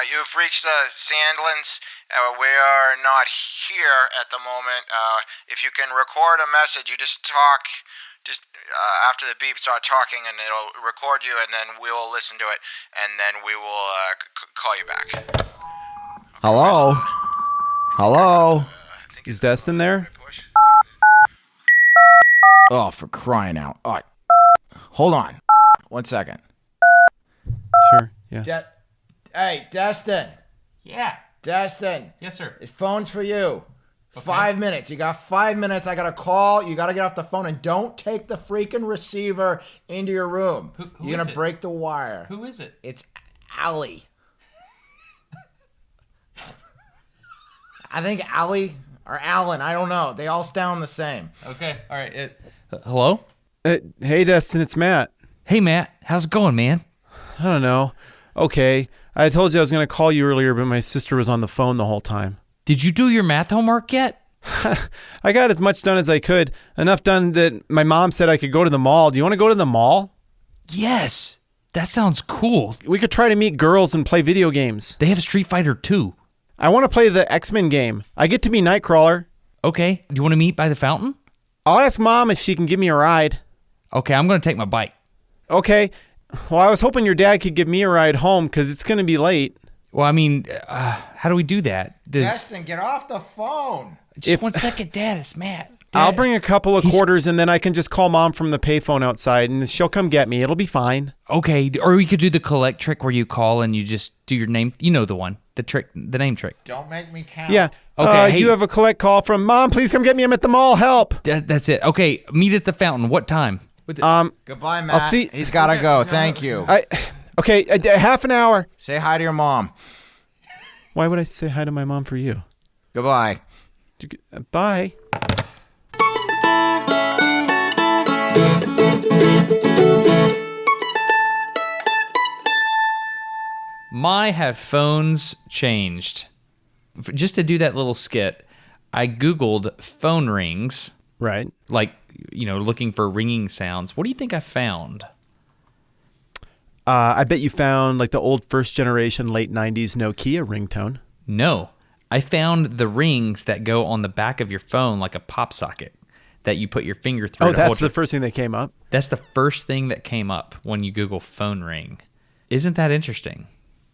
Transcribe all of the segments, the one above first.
you've reached the Sandlands. We are not here at the moment. If you can record a message, you just talk. Just after the beep, start talking, and it'll record you, and then we will listen to it, and then we will call you back. Okay, Hello? Hello? Is Destin there? Oh, for crying out. All right. Hold on. 1 second. Sure, yeah. Hey, Destin. Yeah. Destin. Yes, sir. The phone's for you. Okay. 5 minutes. You got 5 minutes. I got to call. You got to get off the phone, and don't take the freaking receiver into your room. Who You're going to break the wire. Who is it? It's Allie. I think Allie or Alan. I don't know. They all sound the same. Okay. All right. Hello? Hey, Destin, it's Matt. Hey, Matt. How's it going, man? I don't know. Okay, I told you I was going to call you earlier, but my sister was on the phone the whole time. Did you do your math homework yet? I got as much done as I could. Enough done that my mom said I could go to the mall. Do you want to go to the mall? Yes. That sounds cool. We could try to meet girls and play video games. They have Street Fighter 2. I want to play the X-Men game. I get to be Nightcrawler. Okay. Do you want to meet by the fountain? I'll ask Mom if she can give me a ride. Okay, I'm going to take my bike. Okay. Well, I was hoping your dad could give me a ride home because it's going to be late. Well, I mean, how do we do that? Destin, get off the phone. Just 1 second, Dad. It's Matt. I'll bring a couple of quarters and then I can just call Mom from the payphone outside and she'll come get me. It'll be fine. Okay, or we could do the collect trick where you call and you just do your name. You know the one, the name trick. Don't make me count. Yeah. Okay, hey. You have a collect call from Mom. Please come get me. I'm at the mall. Help. That's it. Okay, meet at the fountain. What time? Goodbye, Matt. I'll see. He's got to go. Thank you. Okay, half an hour. Say hi to your mom. Why would I say hi to my mom for you? Goodbye. Bye. My have phones changed. Just to do that little skit, I Googled phone rings. Right. Like, looking for ringing sounds. What do you think I found? I bet you found like the old first generation late 90s Nokia ringtone. No. I found the rings that go on the back of your phone like a pop socket that you put your finger through. Oh, that's the first thing that came up? That's the first thing that came up when you Google phone ring. Isn't that interesting?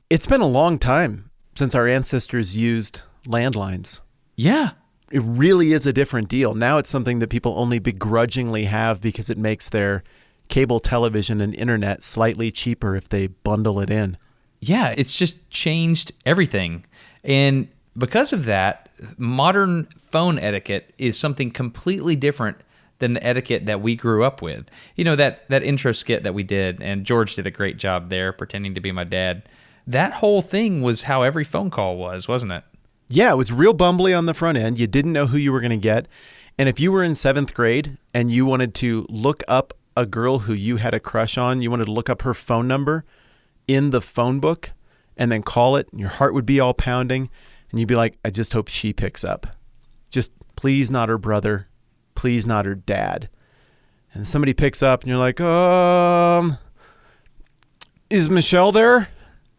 It's been a long time since our ancestors used landlines. Yeah. It really is a different deal. Now it's something that people only begrudgingly have because it makes their cable television and internet slightly cheaper if they bundle it in. Yeah, it's just changed everything. And because of that, modern phone etiquette is something completely different than the etiquette that we grew up with. That intro skit that we did, and George did a great job there pretending to be my dad. That whole thing was how every phone call was, wasn't it? Yeah, it was real bumbly on the front end. You didn't know who you were going to get. And if you were in 7th grade and you wanted to look up a girl who you had a crush on, you wanted to look up her phone number in the phone book and then call it, and your heart would be all pounding, and you'd be like, I just hope she picks up. Just please not her brother, please not her dad. And somebody picks up and you're like, is Michelle there?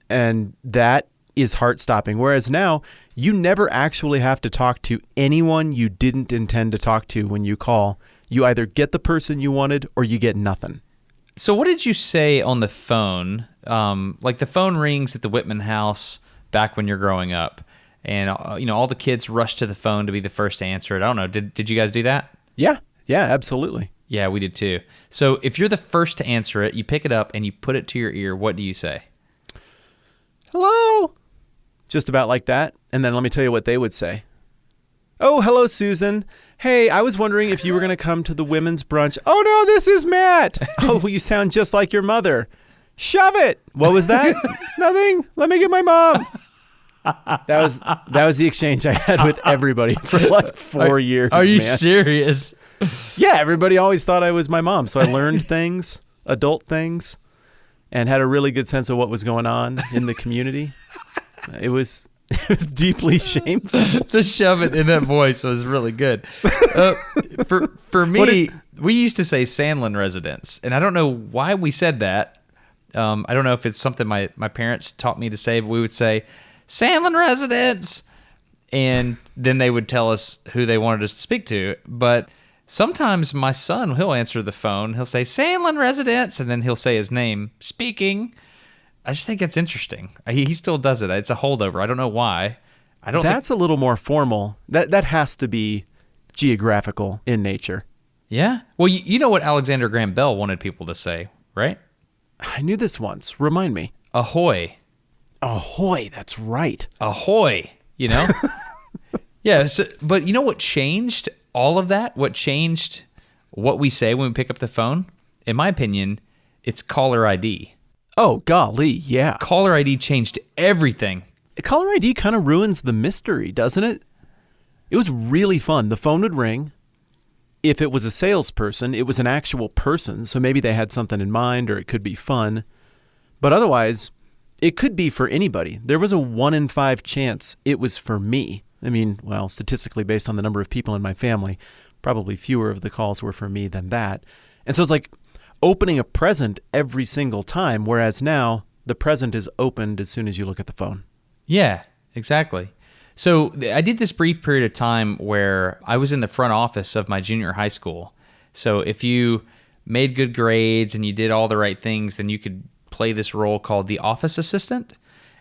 And that is heart-stopping. Whereas now, you never actually have to talk to anyone you didn't intend to talk to when you call. You either get the person you wanted or you get nothing. So what did you say on the phone? Like the phone rings at the Whitman house back when you're growing up. And, all the kids rush to the phone to be the first to answer it. I don't know. Did you guys do that? Yeah, absolutely. Yeah, we did too. So if you're the first to answer it, you pick it up and you put it to your ear. What do you say? Hello. Just about like that. And then let me tell you what they would say. Oh, hello, Susan. Hey, I was wondering if you were going to come to the women's brunch. Oh, no, this is Matt. Oh, well, you sound just like your mother. Shove it. What was that? Nothing. Let me get my mom. That was the exchange I had with everybody for like 4 years. Are you man. serious? Yeah, everybody always thought I was my mom. So I learned things, adult things, and had a really good sense of what was going on in the community. It was deeply shameful. The shove it in that voice was really good. For me, we used to say Sandlin residence, and I don't know why we said that, I don't know if it's something my parents taught me to say, but we would say, Sandlin residents. And then they would tell us who they wanted us to speak to. But sometimes my son, he'll answer the phone. He'll say, Sandlin residents. And then he'll say his name, speaking. I just think it's interesting. He still does it. It's a holdover. I don't know why. That's a little more formal. That has to be geographical in nature. Yeah? Well, you know what Alexander Graham Bell wanted people to say, right? I knew this once. Remind me. Ahoy. Ahoy, that's right. Ahoy, you know? Yeah, but you know what changed all of that? What changed what we say when we pick up the phone? In my opinion, it's caller ID. Oh, golly, yeah. Caller ID changed everything. Caller ID kind of ruins the mystery, doesn't it? It was really fun. The phone would ring. If it was a salesperson, it was an actual person, so maybe they had something in mind or it could be fun. But otherwise, it could be for anybody. There was a 1 in 5 chance it was for me. I mean, well, statistically based on the number of people in my family, probably fewer of the calls were for me than that. And so it's like opening a present every single time, whereas now the present is opened as soon as you look at the phone. Yeah, exactly. So I did this brief period of time where I was in the front office of my junior high school. So if you made good grades and you did all the right things, then you could play this role called the office assistant.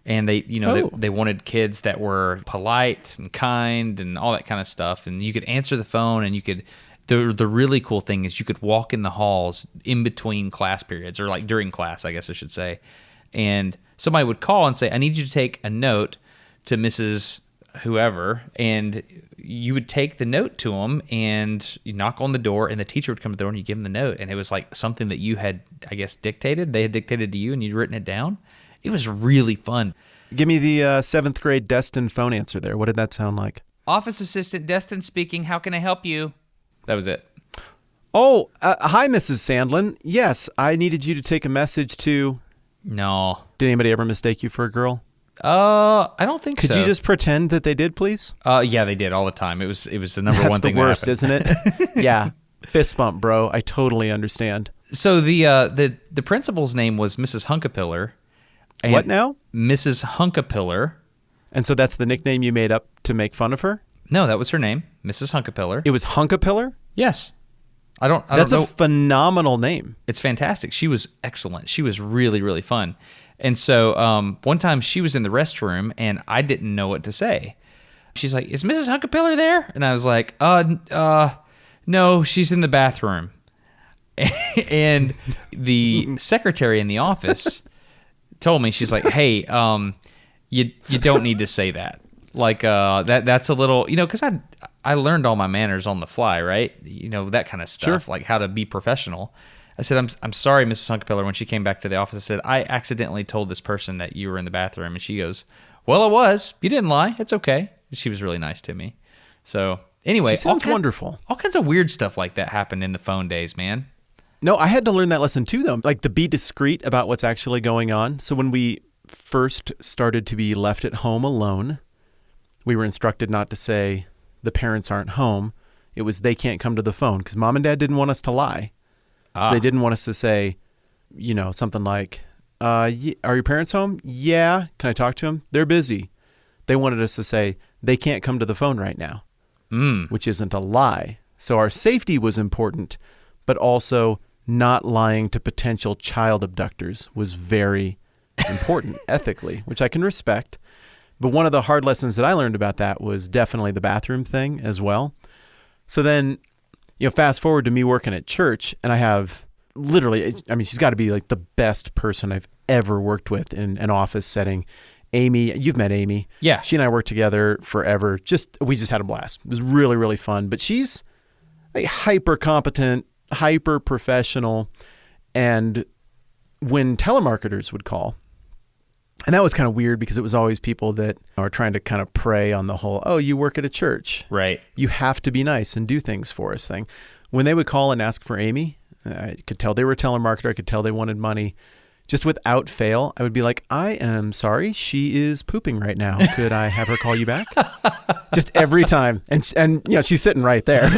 And they wanted kids that were polite and kind and all that kind of stuff. And you could answer the phone, and the really cool thing is you could walk in the halls in between class periods, or like during class, I guess I should say. And somebody would call and say, I need you to take a note to Mrs. whoever, and you would take the note to them, and you knock on the door, and the teacher would come to the door, and you give them the note, and it was like something that you had, I guess, dictated. They had dictated to you, and you'd written it down. It was really fun. Give me the 7th grade Destin phone answer there. What did that sound like? Office assistant Destin speaking. How can I help you? That was it. Oh, hi, Mrs. Sandlin. Yes, I needed you to take a message to... No. Did anybody ever mistake you for a girl? I don't think so. Could you just pretend that they did, please? Yeah, they did all the time. It was the number one thing. That's the worst, that isn't it? Yeah. Fist bump, bro. I totally understand. So the principal's name was Mrs. Hunkapiller. What now? Mrs. Hunkapiller. And so that's the nickname you made up to make fun of her? No, that was her name, Mrs. Hunkapiller. It was Hunkapiller? Yes. I don't know. That's a phenomenal name. It's fantastic. She was excellent. She was really, really fun. And so one time she was in the restroom, and I didn't know what to say. She's like, is Mrs. Hunkapiller there? And I was like, no, she's in the bathroom. And the secretary in the office told me, she's like, hey, you don't need to say that. Like, that's a little, because I learned all my manners on the fly, right? That kind of stuff, Sure. like how to be professional. I said, I'm sorry, Mrs. Hunkapiller. When she came back to the office, I said, I accidentally told this person that you were in the bathroom. And she goes, well, it was. You didn't lie. It's okay. She was really nice to me. So anyway. She sounds wonderful. All kinds of weird stuff like that happened in the phone days, man. No, I had to learn that lesson too, though. Like to be discreet about what's actually going on. So when we first started to be left at home alone, we were instructed not to say the parents aren't home. It was they can't come to the phone because mom and dad didn't want us to lie. So they didn't want us to say, something like, are your parents home? Yeah. Can I talk to them? They're busy. They wanted us to say, they can't come to the phone right now, which isn't a lie. So our safety was important, but also not lying to potential child abductors was very important ethically, which I can respect. But one of the hard lessons that I learned about that was definitely the bathroom thing as well. So then, fast forward to me working at church, and I have literally, she's got to be like the best person I've ever worked with in an office setting. Amy, you've met Amy. Yeah. She and I worked together forever. We just had a blast. It was really, really fun. But she's a hyper competent, hyper professional. And when telemarketers would call, and that was kind of weird because it was always people that are trying to kind of prey on the whole, oh, you work at a church. Right. You have to be nice and do things for us thing. When they would call and ask for Amy, I could tell they were a telemarketer. I could tell they wanted money. Just without fail, I would be like, I am sorry, she is pooping right now. Could I have her call you back? Just every time. And she's sitting right there.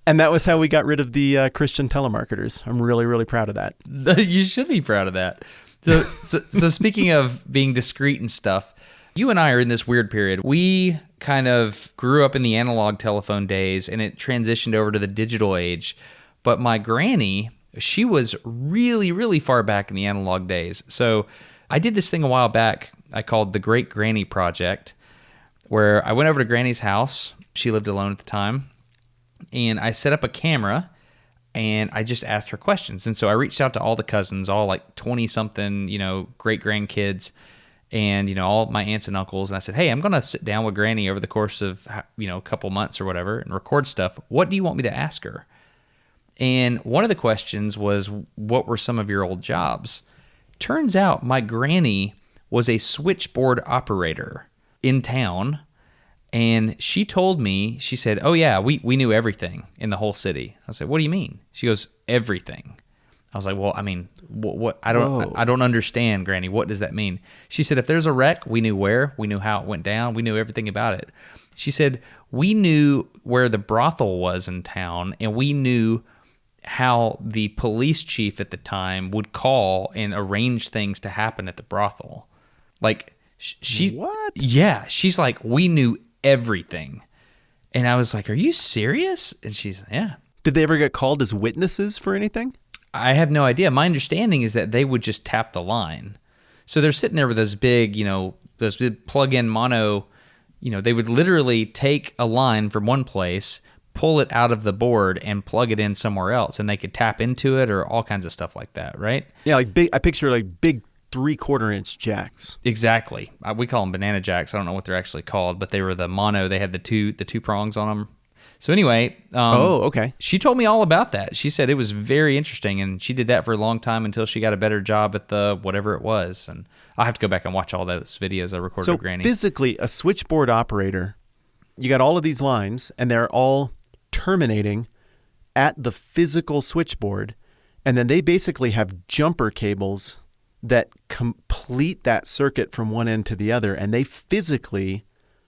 And that was how we got rid of the Christian telemarketers. I'm really, really proud of that. You should be proud of that. So speaking of being discreet and stuff, you and I are in this weird period. We kind of grew up in the analog telephone days, and it transitioned over to the digital age. But my granny, she was really, really far back in the analog days. So I did this thing a while back I called the Great Granny Project, where I went over to Granny's house. She lived alone at the time. And I set up a camera, and I just asked her questions. And so I reached out to all the cousins, all like 20-something, great grandkids, and, all my aunts and uncles. And I said, hey, I'm going to sit down with Granny over the course of, a couple months or whatever and record stuff. What do you want me to ask her? And one of the questions was, what were some of your old jobs? Turns out my granny was a switchboard operator in town. And she told me, she said, oh yeah, we knew everything in the whole city. I said, what do you mean? She goes, everything. I was like, well, I mean, what? I don't understand, Granny. What does that mean? She said, if there's a wreck, we knew where, we knew how it went down, we knew everything about it. She said, we knew where the brothel was in town, and we knew how the police chief at the time would call and arrange things to happen at the brothel. Like, she's what? Yeah, she's like, we knew everything. And I was like, are you serious? And she's, yeah. Did they ever get called as witnesses for anything? I have no idea. My understanding is that they would just tap the line. So they're sitting there with those big, those big plug-in mono, they would literally take a line from one place, pull it out of the board, and plug it in somewhere else, and they could tap into it or all kinds of stuff like that, right? Yeah, like big. I picture like big 3/4-inch jacks. Exactly. We call them banana jacks. I don't know what they're actually called, but they were the mono. They had the two prongs on them. So anyway, okay. She told me all about that. She said it was very interesting, and she did that for a long time until she got a better job at the whatever it was. And I'll have to go back and watch all those videos I recorded with Granny. So physically, a switchboard operator, you got all of these lines, and they're all terminating at the physical switchboard, and then they basically have jumper cables that complete that circuit from one end to the other, and they physically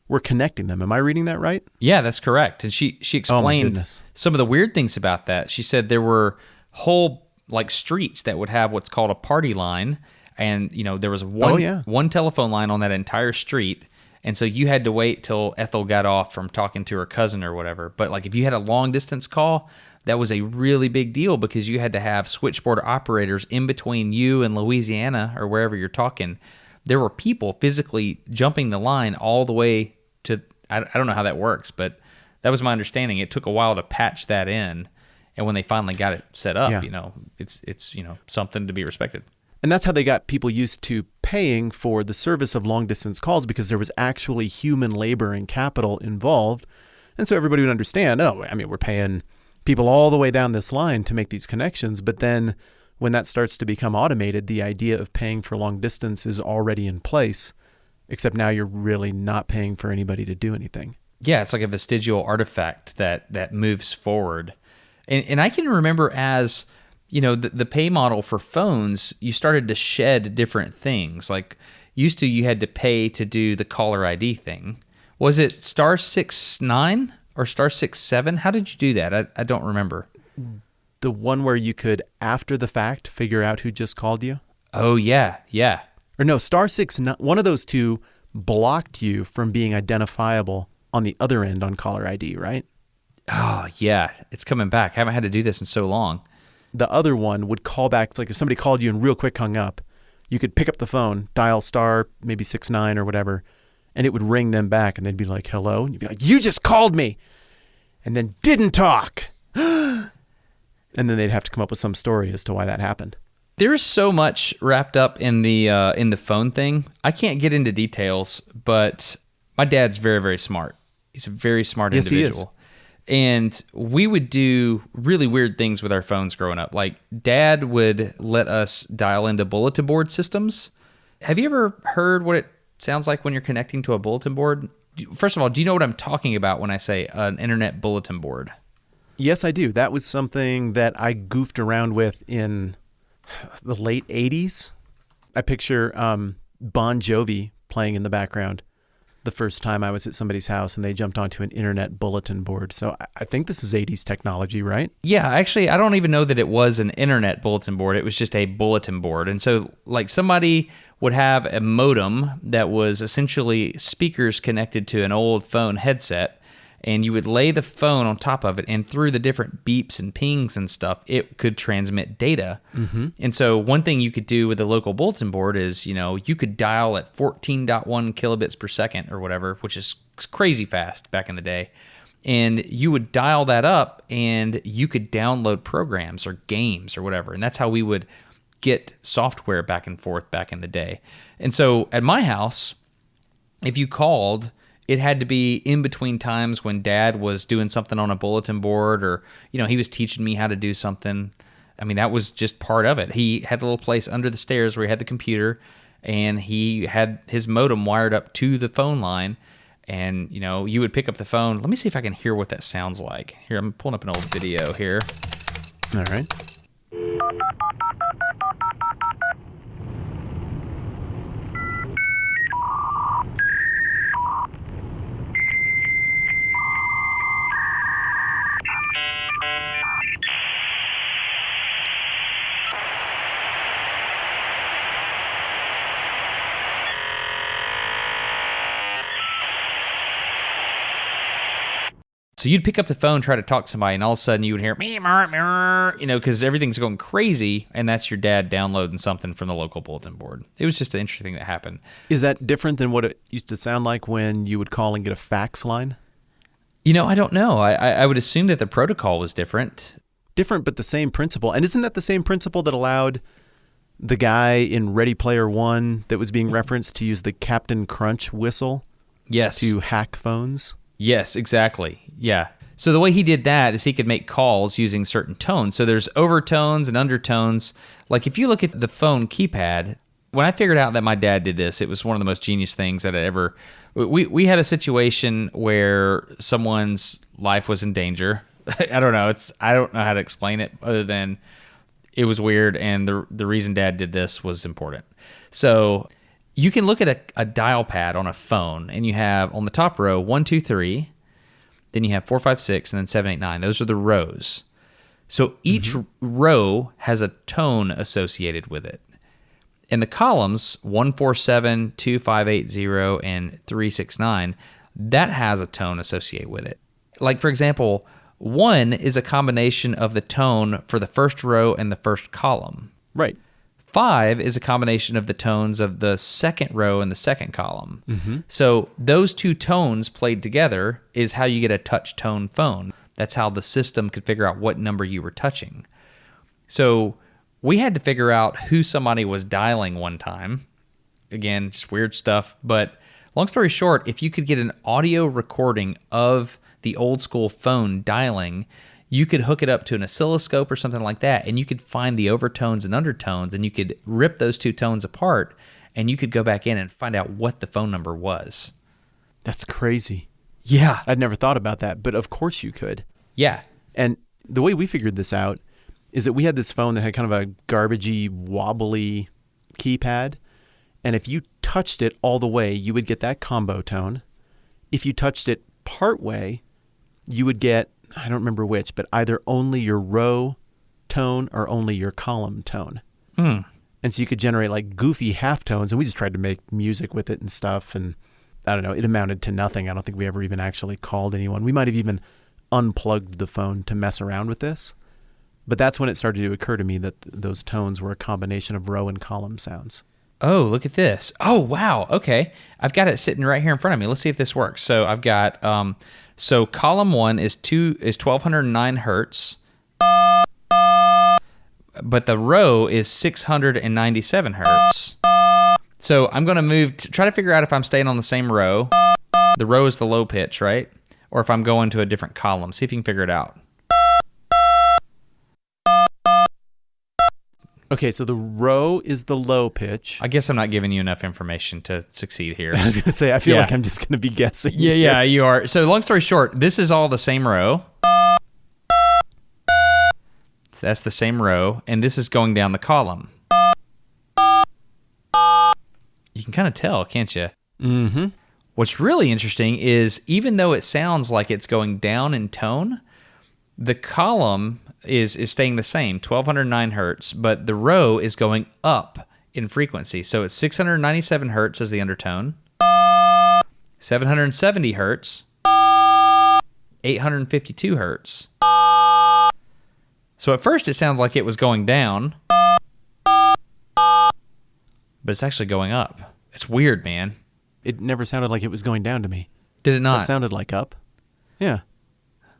were connecting them. Am I reading that right? Yeah, that's correct. And she explained some of the weird things about that. She said there were whole like streets that would have what's called a party line, and there was one telephone line on that entire street. And so you had to wait till Ethel got off from talking to her cousin or whatever. But like if you had a long distance call, that was a really big deal because you had to have switchboard operators in between you and Louisiana or wherever you're talking. There were people physically jumping the line all the way to, I don't know how that works, but that was my understanding. It took a while to patch that in. And when they finally got it set up, it's something to be respected. And that's how they got people used to paying for the service of long-distance calls, because there was actually human labor and capital involved. And so everybody would understand, we're paying people all the way down this line to make these connections. But then when that starts to become automated, the idea of paying for long distance is already in place, except now you're really not paying for anybody to do anything. Yeah, it's like a vestigial artifact that moves forward. And I can remember as... the pay model for phones, you started to shed different things. Like used to, you had to pay to do the caller ID thing. Was it *69 or *67? How did you do that? I don't remember. The one where you could, after the fact, figure out who just called you? Oh, yeah. Or no, *69, one of those two blocked you from being identifiable on the other end on caller ID, right? Oh, yeah. It's coming back. I haven't had to do this in so long. The other one would call back, like if somebody called you and real quick hung up, you could pick up the phone, dial maybe 69 or whatever, and it would ring them back, and they'd be like, hello? And you'd be like, you just called me! And then didn't talk! And then they'd have to come up with some story as to why that happened. There's so much wrapped up in the phone thing. I can't get into details, but my dad's very, very smart. He's a very smart individual. Yes, he is. And we would do really weird things with our phones growing up. Like Dad would let us dial into bulletin board systems. Have you ever heard what it sounds like when you're connecting to a bulletin board? First of all, do you know what I'm talking about when I say an internet bulletin board? Yes, I do. That was something that I goofed around with in the late 80s. I picture Bon Jovi playing in the background. the first time I was at somebody's house and they jumped onto an internet bulletin board. So I think this is 80s technology, right? Yeah, actually, I don't even know that it was an internet bulletin board. It was just a bulletin board. And so, like, somebody would have a modem that was essentially speakers connected to an old phone headset, and you would lay the phone on top of it, and through the different beeps and pings and stuff, it could transmit data. Mm-hmm. And so one thing you could do with a local bulletin board is, you could dial at 14.1 kilobits per second or whatever, which is crazy fast back in the day. And you would dial that up, and you could download programs or games or whatever. And that's how we would get software back and forth back in the day. And so at my house, if you called, it had to be in between times when Dad was doing something on a bulletin board, or, he was teaching me how to do something. I mean, that was just part of it. He had a little place under the stairs where he had the computer, and he had his modem wired up to the phone line. And, you would pick up the phone. Let me see if I can hear what that sounds like. Here, I'm pulling up an old video here. All right. So you'd pick up the phone, try to talk to somebody, and all of a sudden you would hear, because everything's going crazy, and that's your dad downloading something from the local bulletin board. It was just an interesting thing that happened. Is that different than what it used to sound like when you would call and get a fax line? I don't know. I would assume that the protocol was different. Different, but the same principle. And isn't that the same principle that allowed the guy in Ready Player One that was being referenced to use the Captain Crunch whistle? Yes. To hack phones? Yes, exactly. Yeah. So the way he did that is he could make calls using certain tones. So there's overtones and undertones. Like if you look at the phone keypad, when I figured out that my dad did this, it was one of the most genius things that I ever... We had a situation where someone's life was in danger. I don't know. I don't know how to explain it other than it was weird, and the reason Dad did this was important. So you can look at a dial pad on a phone, and you have on the top row 1, 2, 3, then you have 4, 5, 6, and then 7, 8, 9. Those are the rows. So each row has a tone associated with it. And the columns 1, 4, 7, 2, 5, 8, 0, and 3, 6, 9, that has a tone associated with it. Like, for example, 1 is a combination of the tone for the first row and the first column. Right. 5 is a combination of the tones of the second row and the second column. Mm-hmm. So those two tones played together is how you get a touch tone phone. That's how the system could figure out what number you were touching. So we had to figure out who somebody was dialing one time. Again, just weird stuff. But long story short, if you could get an audio recording of the old school phone dialing, you could hook it up to an oscilloscope or something like that, and you could find the overtones and undertones, and you could rip those two tones apart, and you could go back in and find out what the phone number was. That's crazy. Yeah. I'd never thought about that, but of course you could. Yeah. And the way we figured this out is that we had this phone that had kind of a garbagey, wobbly keypad, and if you touched it all the way, you would get that combo tone. If you touched it part way, you would get, I don't remember which, but either only your row tone or only your column tone. And so you could generate like goofy halftones, and we just tried to make music with it and stuff, and I don't know, it amounted to nothing. I don't think we ever even actually called anyone. We might have even unplugged the phone to mess around with this, but that's when it started to occur to me that those tones were a combination of row and column sounds. Oh, look at this. Oh, wow. Okay. I've got it sitting right here in front of me. Let's see if this works. So I've got, so column 1 is 1209 hertz, but the row is 697 hertz. So I'm going to try to figure out if I'm staying on the same row. The row is the low pitch, right? Or if I'm going to a different column. See if you can figure it out. Okay, so the row is the low pitch. I guess I'm not giving you enough information to succeed here. I was going to say, I feel like I'm just going to be guessing. Yeah, you are. So long story short, this is all the same row. So that's the same row, and this is going down the column. You can kind of tell, can't you? Mm-hmm. What's really interesting is even though it sounds like it's going down in tone, the column is staying the same, 1209 hertz, but the row is going up in frequency. So it's 697 hertz as the undertone, 770 hertz, 852 hertz. So at first it sounded like it was going down, but it's actually going up. It's weird, man. It never sounded like it was going down to me. Did it not? It sounded like up. Yeah.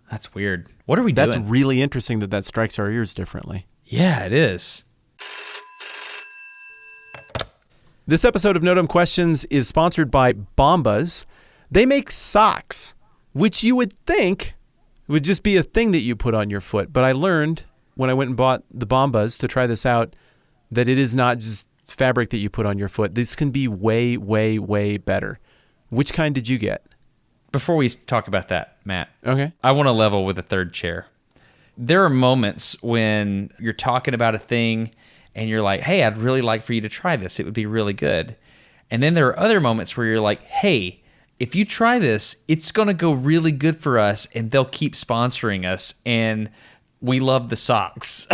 That's weird. What are we doing? That's really interesting that strikes our ears differently. Yeah, it is. This episode of No Dumb Questions is sponsored by Bombas. They make socks, which you would think would just be a thing that you put on your foot. But I learned when I went and bought the Bombas to try this out that it is not just fabric that you put on your foot. This can be way, way, way better. Which kind did you get? Before we talk about that, Matt, Okay. I want to level with a third chair. There are moments when you're talking about a thing and you're like, hey, I'd really like for you to try this. It would be really good. And then there are other moments where you're like, hey, if you try this, it's going to go really good for us and they'll keep sponsoring us. And we love the socks.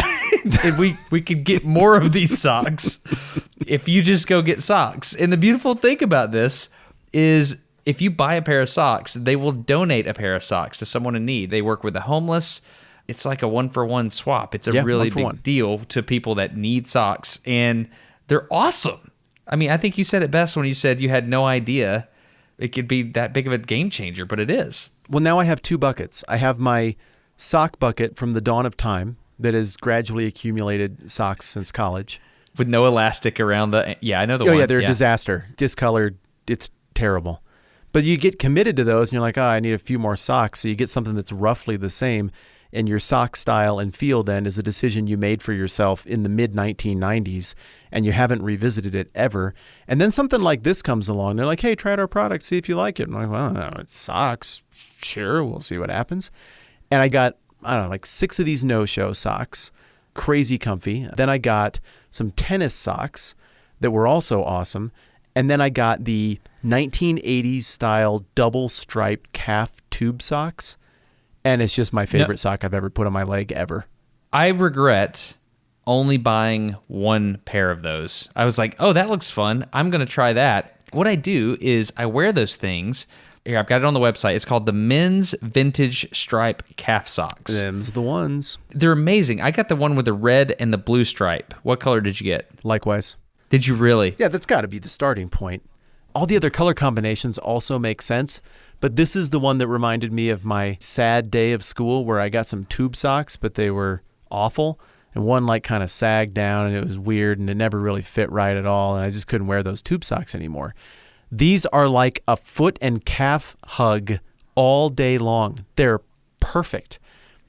And we could get more of these socks if you just go get socks. And the beautiful thing about this is if you buy a pair of socks, they will donate a pair of socks to someone in need. They work with the homeless. It's like a 1-for-1 swap. It's a really big deal to people that need socks, and they're awesome. I mean, I think you said it best when you said you had no idea it could be that big of a game changer, but it is. Well, now I have two buckets. I have my sock bucket from the dawn of time that has gradually accumulated socks since college. With no elastic around the... Yeah, I know the one. Oh, yeah, they're a disaster. Discolored. It's terrible. But you get committed to those, and you're like, I need a few more socks. So you get something that's roughly the same. And your sock style and feel then is a decision you made for yourself in the mid-1990s, and you haven't revisited it ever. And then something like this comes along. They're like, hey, try out our product, see if you like it. I'm like, well, it's socks. Sure, we'll see what happens. And I got, I don't know, like 6 of these no-show socks, crazy comfy. Then I got some tennis socks that were also awesome. And then I got the 1980s style double-striped calf tube socks. And it's just my favorite sock I've ever put on my leg ever. I regret only buying one pair of those. I was like, oh, that looks fun. I'm going to try that. What I do is I wear those things. Here, I've got it on the website. It's called the Men's Vintage Stripe Calf Socks. Them's the ones. They're amazing. I got the one with the red and the blue stripe. What color did you get? Likewise. Did you really? Yeah, that's got to be the starting point. All the other color combinations also make sense, but this is the one that reminded me of my sad day of school where I got some tube socks, but they were awful. And one like kind of sagged down and it was weird and it never really fit right at all. And I just couldn't wear those tube socks anymore. These are like a foot and calf hug all day long. They're perfect.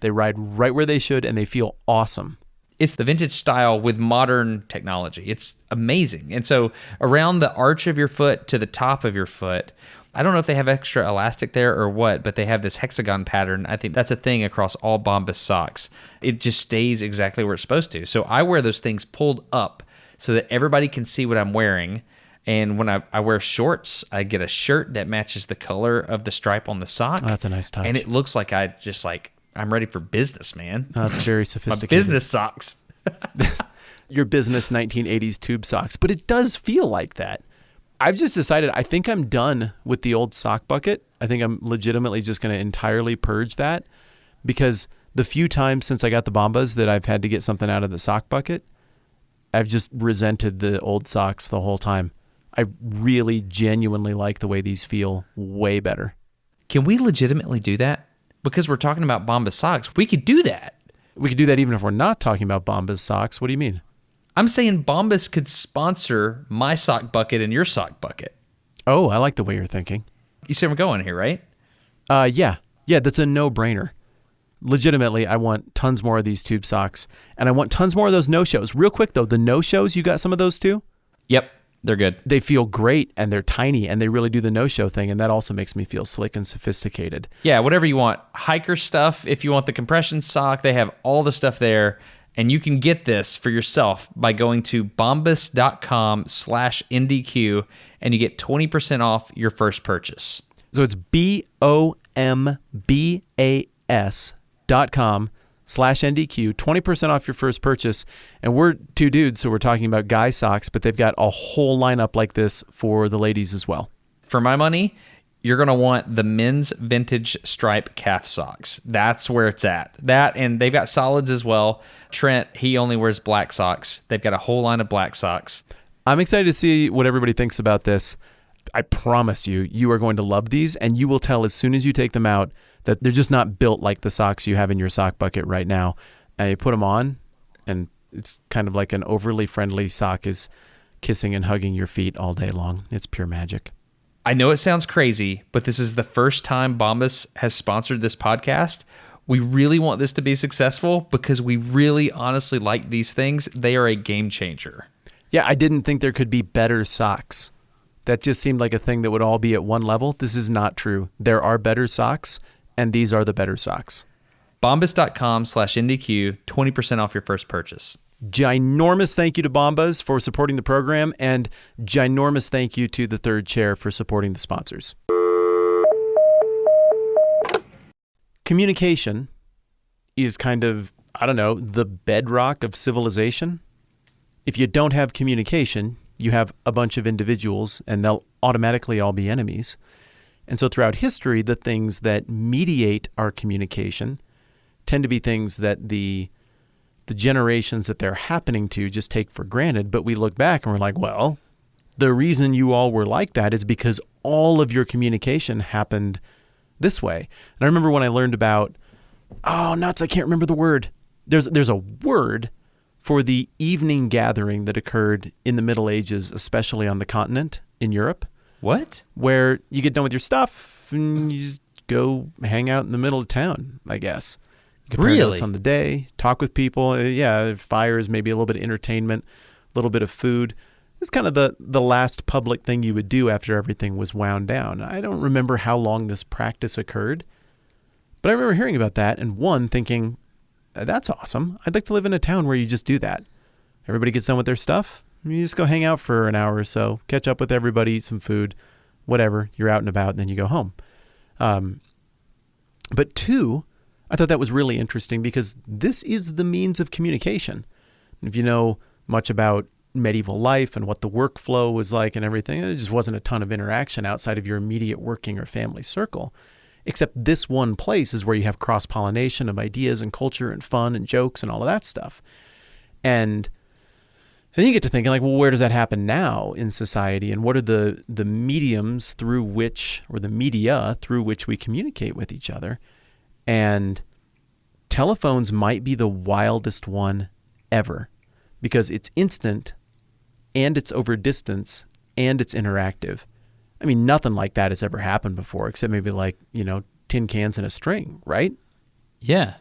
They ride right where they should and they feel awesome. It's the vintage style with modern technology. It's amazing. And so around the arch of your foot to the top of your foot, I don't know if they have extra elastic there or what, but they have this hexagon pattern. I think that's a thing across all Bombas socks. It just stays exactly where it's supposed to. So I wear those things pulled up so that everybody can see what I'm wearing. And when I wear shorts, I get a shirt that matches the color of the stripe on the sock. Oh, that's a nice touch. And it looks like I'm ready for business, man. Oh, that's very sophisticated. My business socks. Your business 1980s tube socks. But it does feel like that. I've just decided I think I'm done with the old sock bucket. I think I'm legitimately just going to entirely purge that because the few times since I got the Bombas that I've had to get something out of the sock bucket, I've just resented the old socks the whole time. I really genuinely like the way these feel way better. Can we legitimately do that? Because we're talking about Bombas socks. We could do that. We could do that even if we're not talking about Bombas socks. What do you mean? I'm saying Bombas could sponsor my sock bucket and your sock bucket. Oh, I like the way you're thinking. You see where I'm going here, right? Yeah. Yeah, that's a no-brainer. Legitimately, I want tons more of these tube socks, and I want tons more of those no-shows. Real quick, though, the no-shows, you got some of those too? Yep, they're good. They feel great, and they're tiny, and they really do the no-show thing, and that also makes me feel slick and sophisticated. Yeah, whatever you want. Hiker stuff, if you want the compression sock, they have all the stuff there. And you can get this for yourself by going to bombas.com/NDQ and you get 20% off your first purchase. So it's BOMBAS.com/NDQ, 20% off your first purchase. And we're two dudes, so we're talking about guy socks, but they've got a whole lineup like this for the ladies as well. For my money, you're going to want the men's vintage stripe calf socks. That's where it's at. That, and they've got solids as well. Trent, he only wears black socks. They've got a whole line of black socks. I'm excited to see what everybody thinks about this. I promise you, you are going to love these, and you will tell as soon as you take them out that they're just not built like the socks you have in your sock bucket right now. And you put them on, and it's kind of like an overly friendly sock is kissing and hugging your feet all day long. It's pure magic. I know it sounds crazy, but this is the first time Bombas has sponsored this podcast. We really want this to be successful because we really honestly like these things. They are a game changer. Yeah, I didn't think there could be better socks. That just seemed like a thing that would all be at one level. This is not true. There are better socks, and these are the better socks. Bombas.com/NDQ, 20% off your first purchase. Ginormous thank you to Bombas for supporting the program, and ginormous thank you to the Third Chair for supporting the sponsors. Communication is kind of, I don't know, the bedrock of civilization. If you don't have communication, you have a bunch of individuals, and they'll automatically all be enemies. And so throughout history, the things that mediate our communication tend to be things that the generations that they're happening to just take for granted. But we look back and we're like, well, the reason you all were like that is because all of your communication happened this way. And I remember when I learned about, I can't remember the word. There's a word for the evening gathering that occurred in the Middle Ages, especially on the continent in Europe. What? Where you get done with your stuff and you just go hang out in the middle of town, I guess. You compare Really? notes on the day, talk with people. Yeah, fires, maybe a little bit of entertainment, a little bit of food. It's kind of the last public thing you would do after everything was wound down. I don't remember how long this practice occurred, but I remember hearing about that and thinking, that's awesome. I'd like to live in a town where you just do that. Everybody gets done with their stuff. You just go hang out for an hour or so, catch up with everybody, eat some food, whatever. You're out and about, and then you go home. But two, I thought that was really interesting because this is the means of communication. If you know much about medieval life and what the workflow was like and everything, there just wasn't a ton of interaction outside of your immediate working or family circle. Except this one place is where you have cross-pollination of ideas and culture and fun and jokes and all of that stuff. And then you get to thinking, like, well, where does that happen now in society? And what are the mediums through which, or the media through which we communicate with each other? And telephones might be the wildest one ever because it's instant and it's over distance and it's interactive. I mean, nothing like that has ever happened before, except maybe like, tin cans and a string, right? Yeah.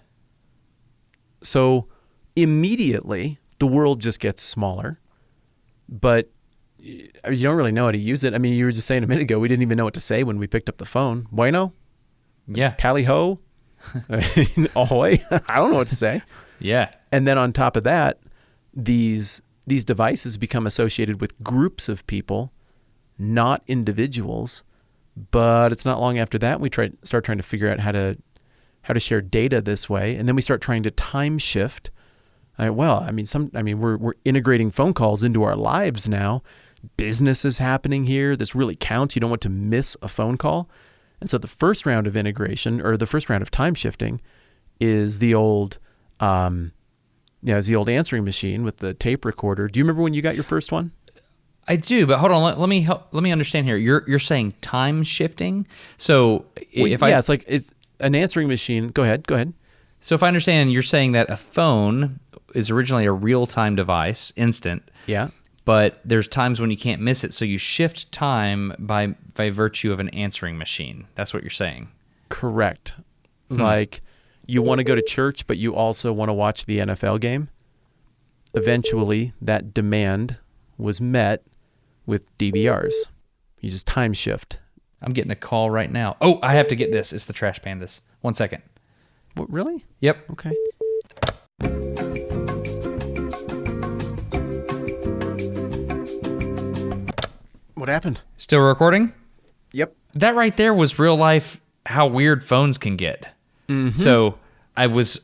So immediately the world just gets smaller, but you don't really know how to use it. I mean, you were just saying a minute ago, we didn't even know what to say when we picked up the phone. Bueno? Yeah. Tally ho? Ahoy? I don't know what to say. Yeah. And then on top of that, these devices become associated with groups of people, not individuals. But it's not long after that we start trying to figure out how to share data this way, and then we start trying to time shift. We're integrating phone calls into our lives now. Business is happening here. This really counts. You don't want to miss a phone call. And so the first round of integration, or the first round of time shifting, is the old answering machine with the tape recorder. Do you remember when you got your first one? I do, but hold on. Let me understand here. You're saying time shifting. So it's an answering machine. Go ahead. So if I understand, you're saying that a phone is originally a real-time device, instant. Yeah. But there's times when you can't miss it, so you shift time by virtue of an answering machine. That's what you're saying. Correct. Like you want to go to church, but you also want to watch the NFL game. Eventually, that demand was met with DVRs. You just time shift. I'm getting a call right now. Oh, I have to get this. It's the Trash Pandas. 1 second. What, really? Yep. Okay. What happened? Still recording? Yep. That right there was real life, how weird phones can get. Mm-hmm. So I was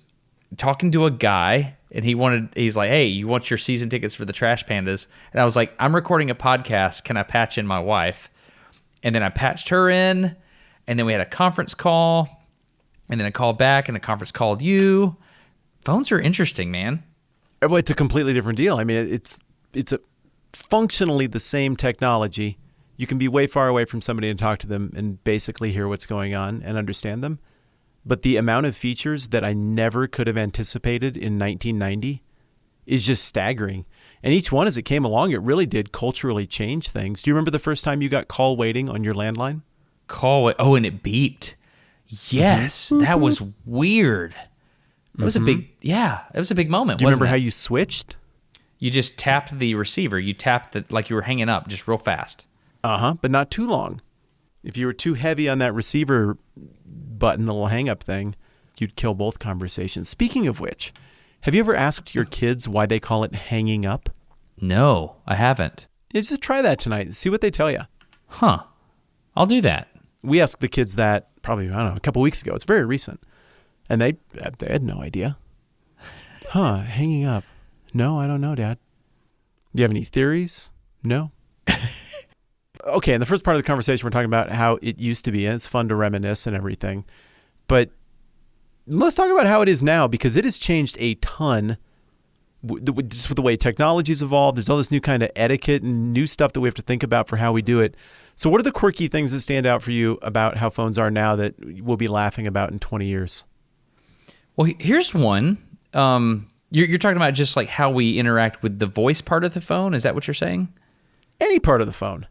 talking to a guy, and he's like, hey, you want your season tickets for the Trash Pandas? And I was like, I'm recording a podcast. Can I patch in my wife? And then I patched her in, and then we had a conference call, and then I called back, and a conference called you. Phones are interesting, man. Well, it's a completely different deal. I mean, it's functionally the same technology. You can be way far away from somebody and talk to them and basically hear what's going on and understand them. But the amount of features that I never could have anticipated in 1990 is just staggering. And each one, as it came along, it really did culturally change things. Do you remember the first time you got call waiting on your landline? Oh, and it beeped. Yes, that was weird. It was a big moment. Do you remember how you switched? You just tapped the receiver. You tapped it like you were hanging up, just real fast. But not too long. If you were too heavy on that receiver button, the little hang-up thing, you'd kill both conversations. Speaking of which, have you ever asked your kids why they call it hanging up? No, I haven't. Yeah, just try that tonight and see what they tell you. Huh. I'll do that. We asked the kids that probably, a couple weeks ago. It's very recent. And they had no idea. Hanging up. No, I don't know, Dad. Do you have any theories? No. Okay, in the first part of the conversation, we're talking about how it used to be, and it's fun to reminisce and everything. But let's talk about how it is now, because it has changed a ton just with the way technology's evolved. There's all this new kind of etiquette and new stuff that we have to think about for how we do it. So what are the quirky things that stand out for you about how phones are now that we'll be laughing about in 20 years? Well, here's one. You're talking about just like how we interact with the voice part of the phone. Is that what you're saying? Any part of the phone.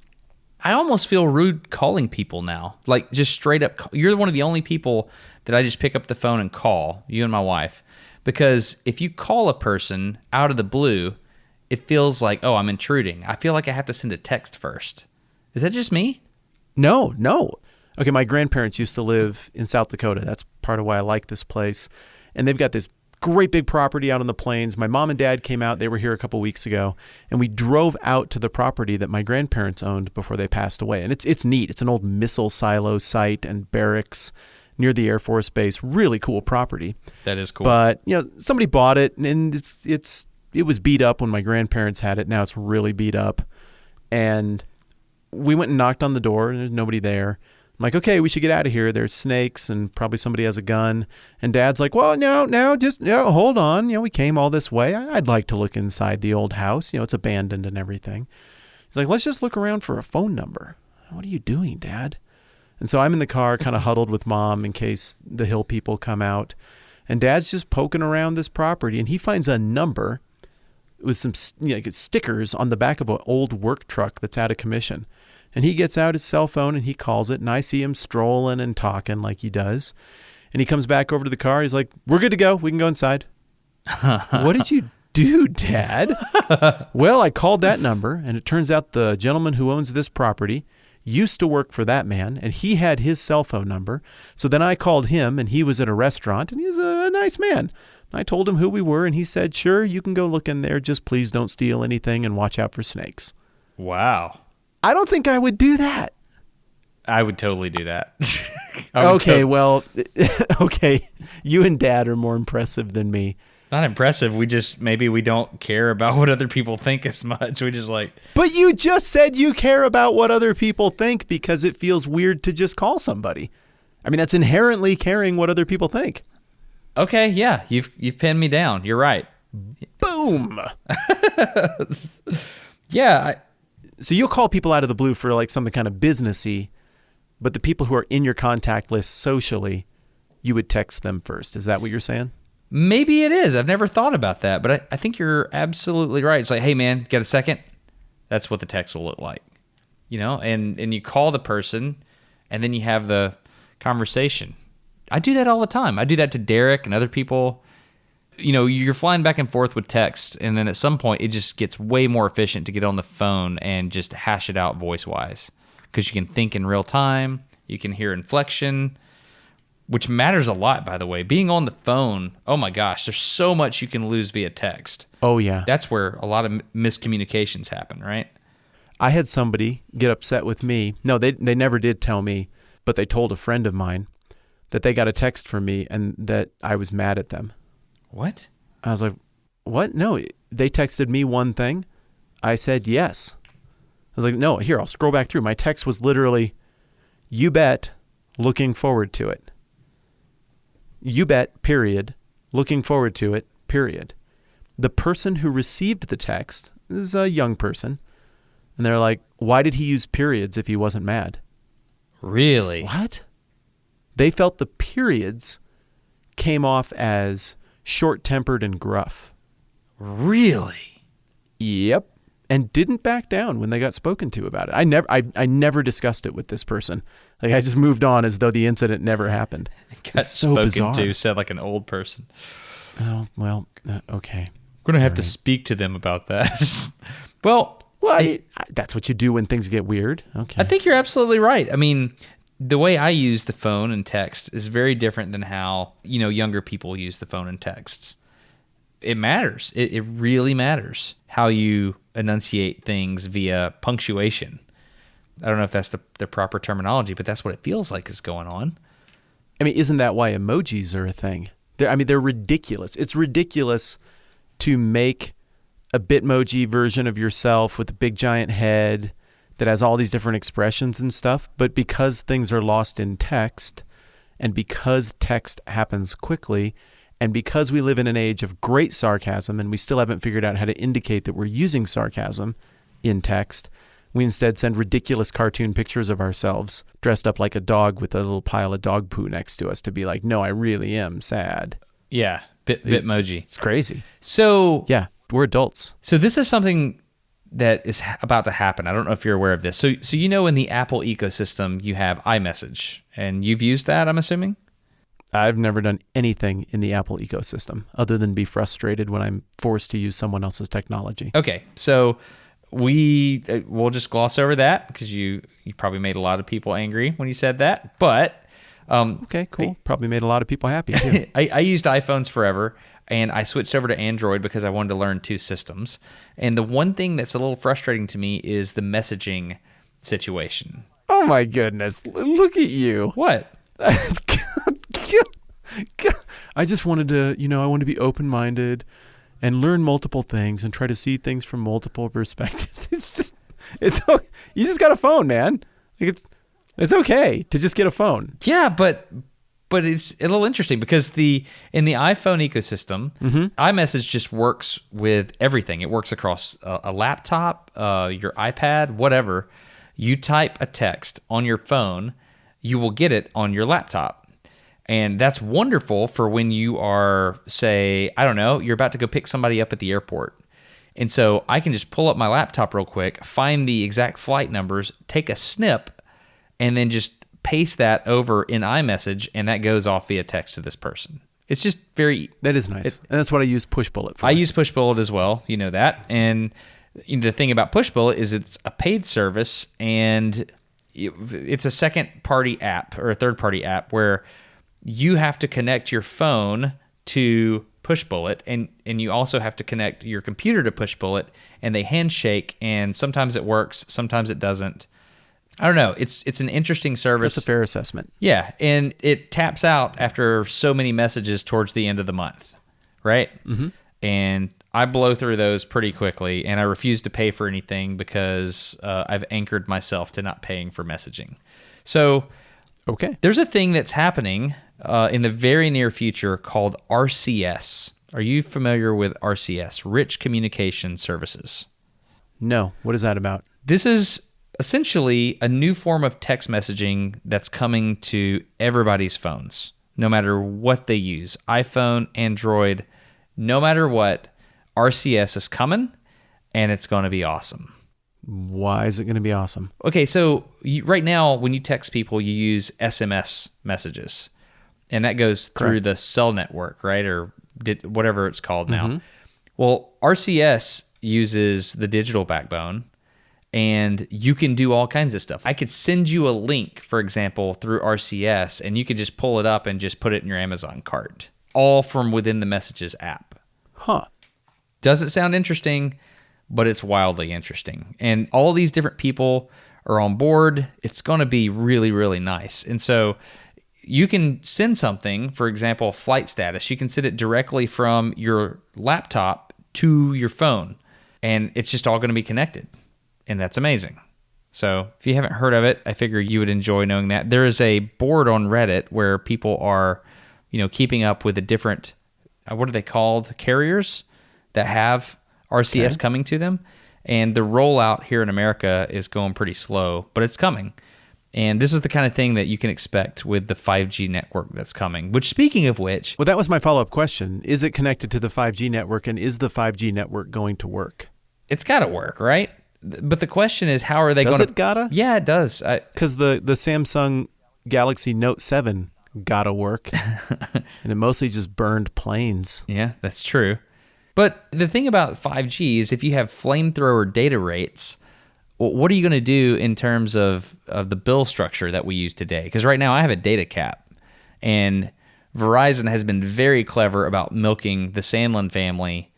I almost feel rude calling people now. Like just straight up. You're one of the only people that I just pick up the phone and call, you and my wife. Because if you call a person out of the blue, it feels like, oh, I'm intruding. I feel like I have to send a text first. Is that just me? No. Okay, my grandparents used to live in South Dakota. That's part of why I like this place. And they've got this great big property out on the plains. My mom and dad came out. They were here a couple weeks ago. And we drove out to the property that my grandparents owned before they passed away. And it's neat. It's an old missile silo site and barracks near the Air Force Base. Really cool property. That is cool. But, somebody bought it, and it was beat up when my grandparents had it. Now it's really beat up. And we went and knocked on the door, and there's nobody there. I'm like, okay, we should get out of here. There's snakes, and probably somebody has a gun. And Dad's like, well, no, just hold on. We came all this way. I'd like to look inside the old house. It's abandoned and everything. He's like, let's just look around for a phone number. What are you doing, Dad? And so I'm in the car kind of huddled with Mom in case the hill people come out. And Dad's just poking around this property, and he finds a number with some stickers on the back of an old work truck that's out of commission. And he gets out his cell phone and he calls it, and I see him strolling and talking like he does. And he comes back over to the car. He's like, we're good to go. We can go inside. What did you do, Dad? Well, I called that number, and it turns out the gentleman who owns this property used to work for that man, and he had his cell phone number. So then I called him, and he was at a restaurant, and he's a nice man. I told him who we were, and he said, sure, you can go look in there. Just please don't steal anything and watch out for snakes. Wow. I don't think I would do that. I would totally do that. Okay, you and Dad are more impressive than me. Not impressive. Maybe we don't care about what other people think as much. We just like... But you just said you care about what other people think because it feels weird to just call somebody. I mean, that's inherently caring what other people think. Okay, yeah. You've pinned me down. You're right. Boom! Yeah, So you'll call people out of the blue for like something kind of businessy, but the people who are in your contact list socially, you would text them first. Is that what you're saying? Maybe it is. I've never thought about that, but I think you're absolutely right. It's like, hey, man, get a second? That's what the text will look like. And you call the person, and then you have the conversation. I do that all the time. I do that to Derek and other people. You're flying back and forth with texts, and then at some point, it just gets way more efficient to get on the phone and just hash it out voice-wise. Because you can think in real time. You can hear inflection, which matters a lot, by the way. Being on the phone, oh my gosh, there's so much you can lose via text. Oh, yeah. That's where a lot of miscommunications happen, right? I had somebody get upset with me. No, they never did tell me, but they told a friend of mine that they got a text from me and that I was mad at them. What? I was like, what? No, they texted me one thing. I said yes. I was like, no, here, I'll scroll back through. My text was literally, you bet, looking forward to it. You bet, period, looking forward to it, period. The person who received the text is a young person. And they're like, why did he use periods if he wasn't mad? Really? What? They felt the periods came off as short-tempered and gruff. Really? Yep. And didn't back down when they got spoken to about it. I never discussed it with this person. Like, I just moved on as though the incident never happened. Got It's so spoken bizarre. to, said like an old person. Oh, well, okay. I'm going to have to speak to them about that. Well, That's what you do when things get weird. Okay. I think you're absolutely right. I mean, the way I use the phone and text is very different than how, younger people use the phone and texts. It matters. It really matters how you enunciate things via punctuation. I don't know if that's the proper terminology, but that's what it feels like is going on. I mean, isn't that why emojis are a thing? They're ridiculous. It's ridiculous to make a Bitmoji version of yourself with a big giant head that has all these different expressions and stuff. But because things are lost in text, and because text happens quickly, and because we live in an age of great sarcasm and we still haven't figured out how to indicate that we're using sarcasm in text, we instead send ridiculous cartoon pictures of ourselves dressed up like a dog with a little pile of dog poo next to us to be like, no, I really am sad. Yeah, Bitmoji. It's crazy. So Yeah, we're adults. So this is something that is about to happen. I don't know if you're aware of this. So in the Apple ecosystem, you have iMessage, and you've used that, I'm assuming? I've never done anything in the Apple ecosystem other than be frustrated when I'm forced to use someone else's technology. Okay, so we'll just gloss over that because you probably made a lot of people angry when you said that. But Okay, cool. Probably made a lot of people happy too. I used iPhones forever, and I switched over to Android because I wanted to learn two systems. And the one thing that's a little frustrating to me is the messaging situation. Oh my goodness. Look at you. What? I just wanted to, I want to be open-minded and learn multiple things and try to see things from multiple perspectives. You just got a phone, man. Like it's okay to just get a phone. Yeah, but it's a little interesting because in the iPhone ecosystem, iMessage just works with everything. It works across a laptop, your iPad, whatever. You type a text on your phone, you will get it on your laptop. And that's wonderful for when you are, say, I don't know, you're about to go pick somebody up at the airport. And so I can just pull up my laptop real quick, find the exact flight numbers, take a snip, and then just paste that over in iMessage, and that goes off via text to this person. It's just That is nice. And that's what I use Pushbullet for. I use Pushbullet as well. You know that. And the thing about Pushbullet is it's a paid service, and it's a second-party app or a third-party app where you have to connect your phone to Pushbullet, and you also have to connect your computer to Pushbullet, and they handshake, and sometimes it works, sometimes it doesn't. I don't know. It's an interesting service. That's a fair assessment. Yeah, and it taps out after so many messages towards the end of the month, right? Mm-hmm. And I blow through those pretty quickly, and I refuse to pay for anything because I've anchored myself to not paying for messaging. So okay, there's a thing that's happening in the very near future called RCS. Are you familiar with RCS, Rich Communication Services? No. What is that about? This is essentially a new form of text messaging that's coming to everybody's phones, no matter what they use. iPhone, Android, no matter what, RCS is coming, and it's going to be awesome. Why is it going to be awesome? Okay, so right now, when you text people, you use SMS messages, and that goes through the cell network, right, or whatever it's called now. Mm-hmm. Well, RCS uses the digital backbone, and you can do all kinds of stuff. I could send you a link, for example, through RCS, and you could just pull it up and just put it in your Amazon cart, all from within the Messages app. Huh. Doesn't sound interesting, but it's wildly interesting. And all these different people are on board. It's going to be really, really nice. And so you can send something, for example, flight status. You can send it directly from your laptop to your phone, and it's just all going to be connected. And that's amazing. So if you haven't heard of it, I figure you would enjoy knowing that. There is a board on Reddit where people are, keeping up with the different, what are they called? Carriers that have RCS coming to them. And the rollout here in America is going pretty slow, but it's coming. And this is the kind of thing that you can expect with the 5G network that's coming, which, speaking of which... Well, that was my follow-up question. Is it connected to the 5G network, and is the 5G network going to work? It's got to work, right? But the question is, how are they going to... Does it gotta? Yeah, it does. Because the Samsung Galaxy Note 7 gotta work, and it mostly just burned planes. Yeah, that's true. But the thing about 5G is if you have flamethrower data rates, what are you going to do in terms of the bill structure that we use today? Because right now I have a data cap, and Verizon has been very clever about milking the Sandlin family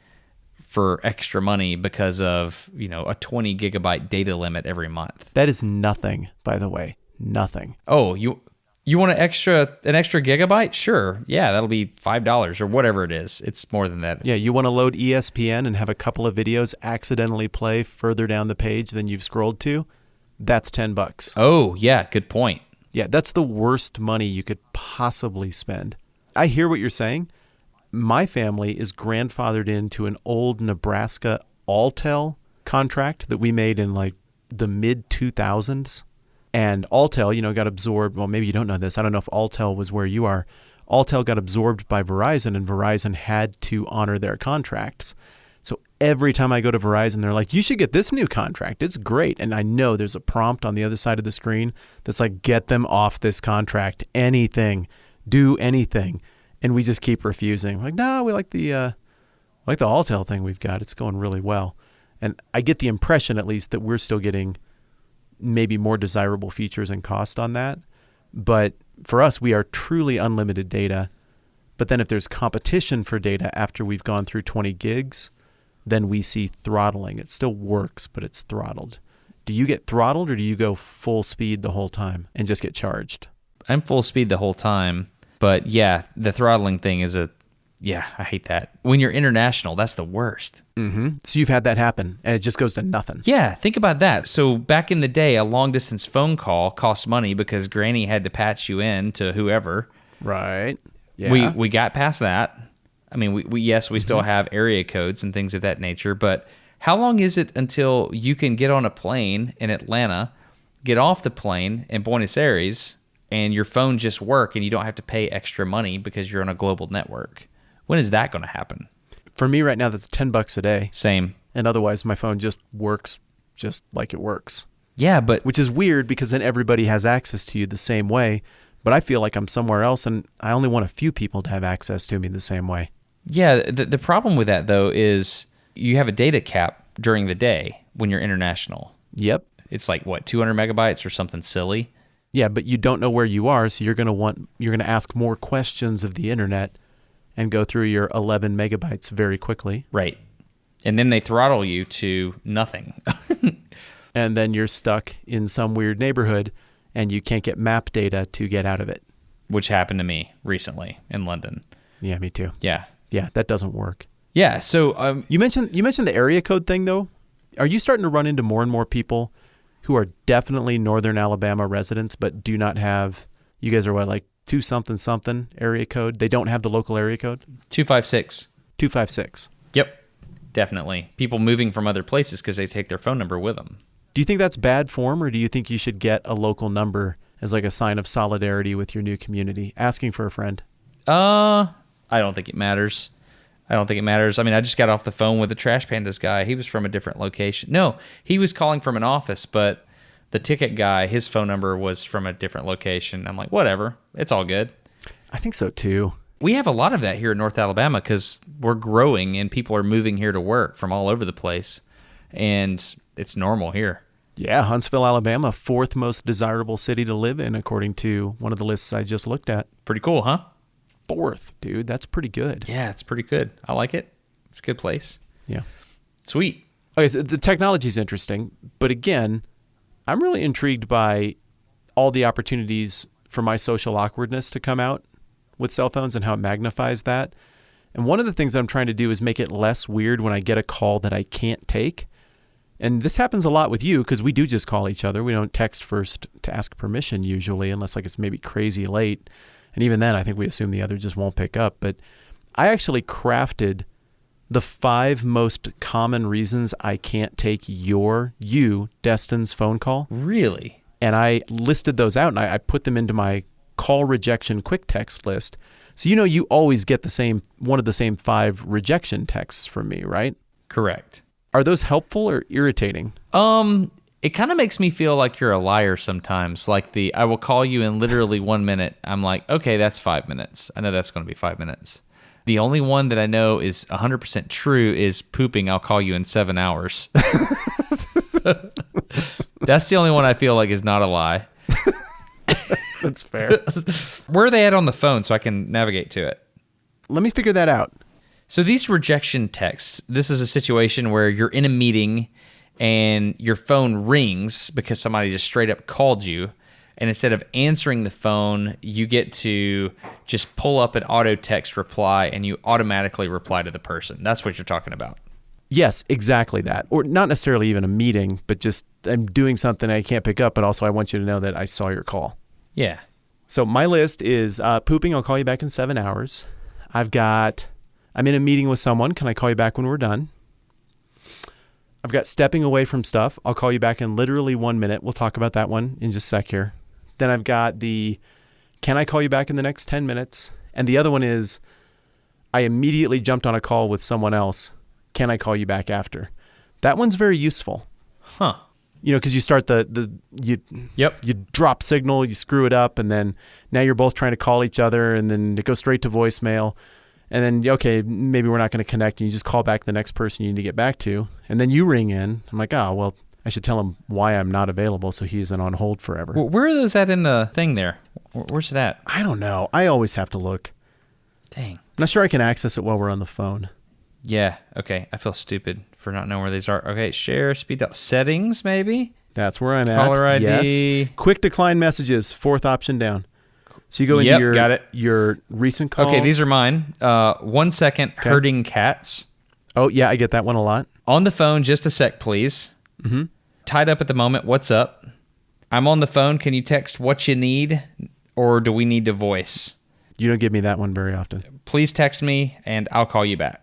for extra money because of, a 20 gigabyte data limit every month. That is nothing, by the way. Nothing. Oh, you want an extra gigabyte? Sure. Yeah, that'll be $5 or whatever it is. It's more than that. Yeah, you want to load ESPN and have a couple of videos accidentally play further down the page than you've scrolled to? That's $10. Oh, yeah, good point. Yeah, that's the worst money you could possibly spend. I hear what you're saying. My family is grandfathered into an old Nebraska Alltel contract that we made in like the mid-2000s. And Alltel, got absorbed. Well, maybe you don't know this. I don't know if Alltel was where you are. Alltel got absorbed by Verizon, and Verizon had to honor their contracts. So every time I go to Verizon, they're like, you should get this new contract. It's great. And I know there's a prompt on the other side of the screen that's like, get them off this contract. Anything. Do anything. And we just keep refusing. Like, no, we like the Alltel thing we've got. It's going really well. And I get the impression, at least, that we're still getting maybe more desirable features and cost on that. But for us, we are truly unlimited data. But then if there's competition for data after we've gone through 20 gigs, then we see throttling. It still works, but it's throttled. Do you get throttled, or do you go full speed the whole time and just get charged? I'm full speed the whole time. But yeah, the throttling thing is I hate that. When you're international, that's the worst. Mm-hmm. So you've had that happen, and it just goes to nothing. Yeah, think about that. So back in the day, a long-distance phone call cost money because Granny had to patch you in to whoever. Right. Yeah. We got past that. I mean, we still have area codes and things of that nature, but how long is it until you can get on a plane in Atlanta, get off the plane in Buenos Aires, and your phone just work and you don't have to pay extra money because you're on a global network? When is that going to happen? For me right now, that's $10 a day. Same. And otherwise, my phone just works just like it works. Yeah, but... Which is weird because then everybody has access to you the same way. But I feel like I'm somewhere else, and I only want a few people to have access to me the same way. Yeah, the problem with that, though, is you have a data cap during the day when you're international. Yep. It's like, 200 megabytes or something silly? Yeah, but you don't know where you are, so you're going to ask more questions of the internet and go through your 11 megabytes very quickly. Right. And then they throttle you to nothing. And then you're stuck in some weird neighborhood and you can't get map data to get out of it. Which happened to me recently in London. Yeah, me too. Yeah. Yeah, that doesn't work. Yeah, so... You mentioned the area code thing, though. Are you starting to run into more and more people who are definitely Northern Alabama residents but do not have... You guys are what, like 2-something area code? They don't have the local area code? 256. 256. Yep, definitely. People moving from other places because they take their phone number with them. Do you think that's bad form, or do you think you should get a local number as like a sign of solidarity with your new community? Asking for a friend. I don't think it matters. I mean, I just got off the phone with the Trash Pandas guy. He was from a different location. No, he was calling from an office, but the ticket guy, his phone number was from a different location. I'm like, whatever. It's all good. I think so, too. We have a lot of that here in North Alabama because we're growing and people are moving here to work from all over the place. And it's normal here. Yeah, Huntsville, Alabama, 4th most desirable city to live in, according to one of the lists I just looked at. Pretty cool, huh? 4th, dude. That's pretty good. Yeah, it's pretty good. I like it. It's a good place. Yeah. Sweet. Okay, so the technology is interesting, but again, I'm really intrigued by all the opportunities for my social awkwardness to come out with cell phones and how it magnifies that. And one of the things I'm trying to do is make it less weird when I get a call that I can't take. And this happens a lot with you because we do just call each other. We don't text first to ask permission usually, unless like it's maybe crazy late. And even then, I think we assume the other just won't pick up. But I actually crafted the 5 most common reasons I can't take you, Destin's phone call. Really? And I listed those out and I put them into my call rejection quick text list. So you always get one of the same 5 rejection texts from me, right? Correct. Are those helpful or irritating? It kind of makes me feel like you're a liar sometimes. Like I will call you in literally 1 minute. I'm like, okay, that's 5 minutes. I know that's going to be 5 minutes. The only one that I know is 100% true is pooping. I'll call you in 7 hours. That's the only one I feel like is not a lie. That's fair. Where are they at on the phone so I can navigate to it? Let me figure that out. So these rejection texts, this is a situation where you're in a meeting and your phone rings because somebody just straight up called you. And instead of answering the phone, you get to just pull up an auto text reply and you automatically reply to the person. That's what you're talking about. Yes, exactly that. Or not necessarily even a meeting, but just I'm doing something I can't pick up, but also I want you to know that I saw your call. Yeah. So my list is pooping, I'll call you back in 7 hours. I'm in a meeting with someone. Can I call you back when we're done? I've got stepping away from stuff. I'll call you back in literally 1 minute. We'll talk about that one in just a sec here. Then I've got can I call you back in the next 10 minutes? And the other one is, I immediately jumped on a call with someone else. Can I call you back after? That one's very useful. Huh. Because you start you drop signal, you screw it up, and then now you're both trying to call each other, and then it goes straight to voicemail. And then, okay, maybe we're not going to connect, and you just call back the next person you need to get back to. And then you ring in. I'm like, oh, well, I should tell him why I'm not available so he isn't on hold forever. Well, where are those at in the thing there? Where's it at? I don't know. I always have to look. Dang. I'm not sure I can access it while we're on the phone. Yeah, okay. I feel stupid for not knowing where these are. Okay, share, speed dial. Settings, maybe? That's where I'm Caller at. ID. Yes. Quick decline messages, 4th option down. So you go into got it. your recent calls. Okay, these are mine. 1 second, Okay. herding cats. Oh, yeah, I get that one a lot. On the phone, just a sec, please. Mm-hmm. Tied up at the moment, what's up? I'm on the phone, can you text what you need, or do we need to voice? You don't give me that one very often. Please text me, and I'll call you back.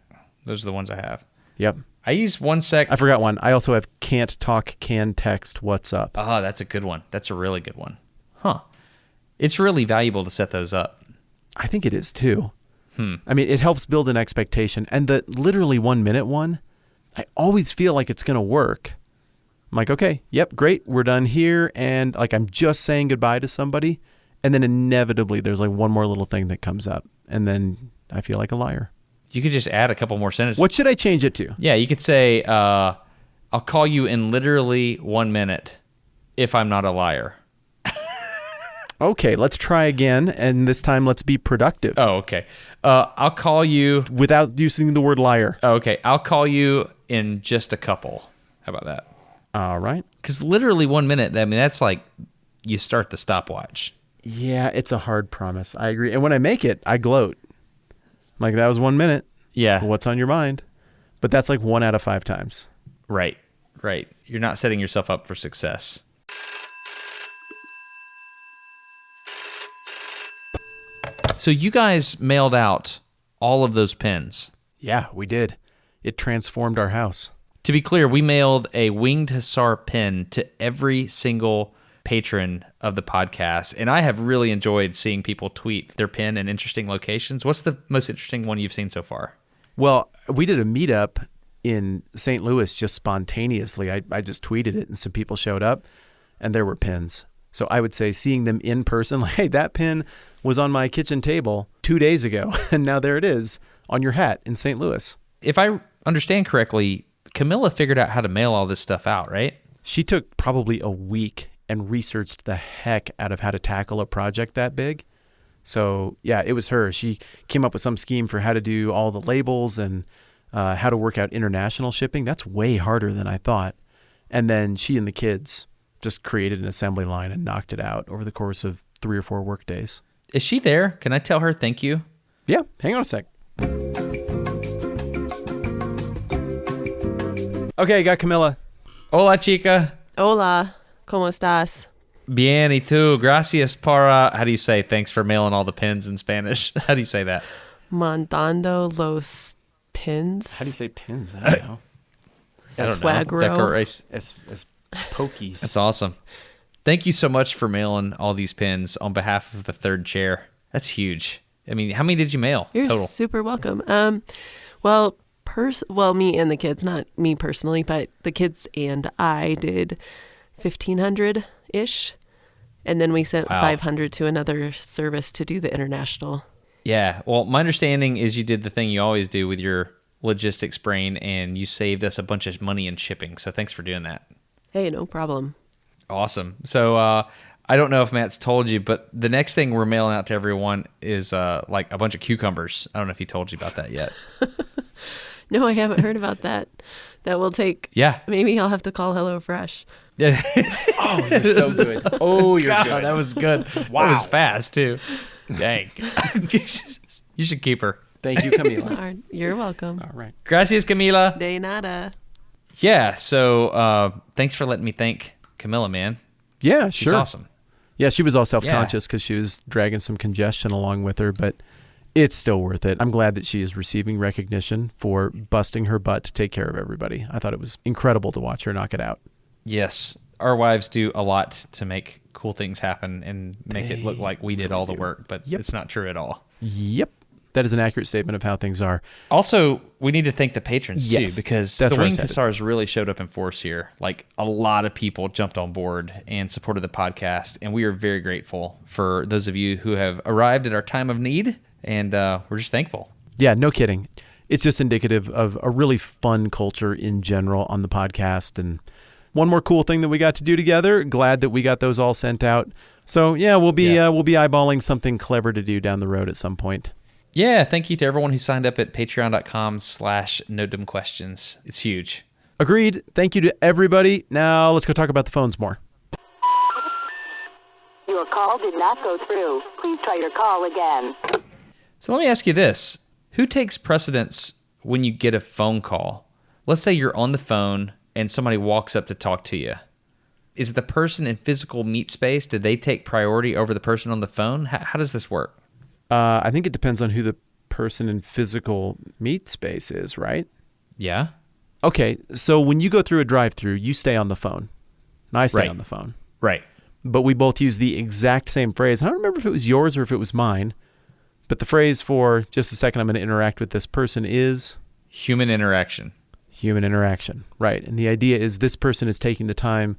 Those are the ones I have. Yep. I use 1 sec. I forgot one. I also have can't talk, can text, what's up. Ah, that's a good one. That's a really good one. Huh. It's really valuable to set those up. I think it is too. I mean, it helps build an expectation. And the literally 1 minute one, I always feel like it's going to work. I'm like, okay, yep, great. We're done here. And like, I'm just saying goodbye to somebody. And then inevitably there's like one more little thing that comes up. And then I feel like a liar. You could just add a couple more sentences. What should I change it to? Yeah, you could say, I'll call you in literally 1 minute if I'm not a liar. Okay, let's try again. And this time let's be productive. Oh, okay. I'll call you. Without using the word liar. Oh, okay. I'll call you in just a couple. How about that? All right. Because literally 1 minute, I mean, that's like you start the stopwatch. Yeah, it's a hard promise. I agree. And when I make it, I gloat. Like, that was 1 minute. Yeah. What's on your mind? But that's like 1 out of 5 times. Right. You're not setting yourself up for success. So you guys mailed out all of those pins. Yeah, we did. It transformed our house. To be clear, we mailed a Winged Hussar pin to every single patron of the podcast, and I have really enjoyed seeing people tweet their pin in interesting locations. What's the most interesting one you've seen so far? Well, we did a meetup in St. Louis just spontaneously. I just tweeted it, and some people showed up, and there were pins. So I would say seeing them in person, like, hey, that pin was on my kitchen table 2 days ago, and now there it is on your hat in St. Louis. If I understand correctly, Camilla figured out how to mail all this stuff out, right? She took probably a week and researched the heck out of how to tackle a project that big. So, yeah, it was her. She came up with some scheme for how to do all the labels and how to work out international shipping. That's way harder than I thought. And then she and the kids just created an assembly line and knocked it out over the course of 3 or 4 work days. Is she there? Can I tell her thank you? Yeah, hang on a sec. Okay, got Camilla. Hola, chica. Hola, ¿cómo estás? Bien, y tú? Gracias para... How do you say thanks for mailing all the pins in Spanish? How do you say that? Mandando los pins. How do you say pins? I don't know. I don't Swagro. know. As pokies. That's awesome. Thank you so much for mailing all these pins on behalf of the third chair. That's huge. I mean, how many did you mail You're total? super welcome. Well, me and the kids, not me personally, but the kids and I did 1,500-ish. And then we sent 500 to another service to do the international. Yeah. Well, my understanding is you did the thing you always do with your logistics brain, and you saved us a bunch of money in shipping. So thanks for doing that. Hey, no problem. Awesome. So I don't know if Matt's told you, but the next thing we're mailing out to everyone is like a bunch of cucumbers. I don't know if he told you about that yet. No, I haven't heard about that. That will take... Yeah. Maybe I'll have to call HelloFresh. Yeah. Oh, you're so good. Oh, you're God, good. that was good. Wow. That was fast, too. Dang. You should keep her. Thank you, Camila. You're welcome. All right. Gracias, Camila. De nada. Yeah, so thanks for letting me thank Camila, man. Yeah, She's sure. awesome. Yeah, she was all self-conscious because she was dragging some congestion along with her, but it's still worth it. I'm glad that she is receiving recognition for busting her butt to take care of everybody. I thought it was incredible to watch her knock it out. Yes, our wives do a lot to make cool things happen and make it look like we did all the work, but it's not true at all. Yep. That is an accurate statement of how things are. Also, we need to thank the patrons too, because that's the where I Wing said it. Cassars really showed up in force here. Like, a lot of people jumped on board and supported the podcast, and we are very grateful for those of you who have arrived at our time of need, and we're just thankful. Yeah, no kidding. It's just indicative of a really fun culture in general on the podcast. And one more cool thing that we got to do together. Glad that we got those all sent out. So yeah, we'll be eyeballing something clever to do down the road at some point. Yeah, thank you to everyone who signed up at patreon.com/NoDumbQuestions. It's huge. Agreed. Thank you to everybody. Now let's go talk about the phones more. Your call did not go through. Please try your call again. So let me ask you this. Who takes precedence when you get a phone call? Let's say you're on the phone and somebody walks up to talk to you. Is it the person in physical meet space? Do they take priority over the person on the phone? How does this work? I think it depends on who the person in physical meet space is, right? Yeah. Okay, so when you go through a drive-thru, you stay on the phone. And I stay Right. on the phone. Right. But we both use the exact same phrase. I don't remember if it was yours or if it was mine. But the phrase for just a second I'm going to interact with this person is Human interaction. human interaction. Right. And the idea is this person is taking the time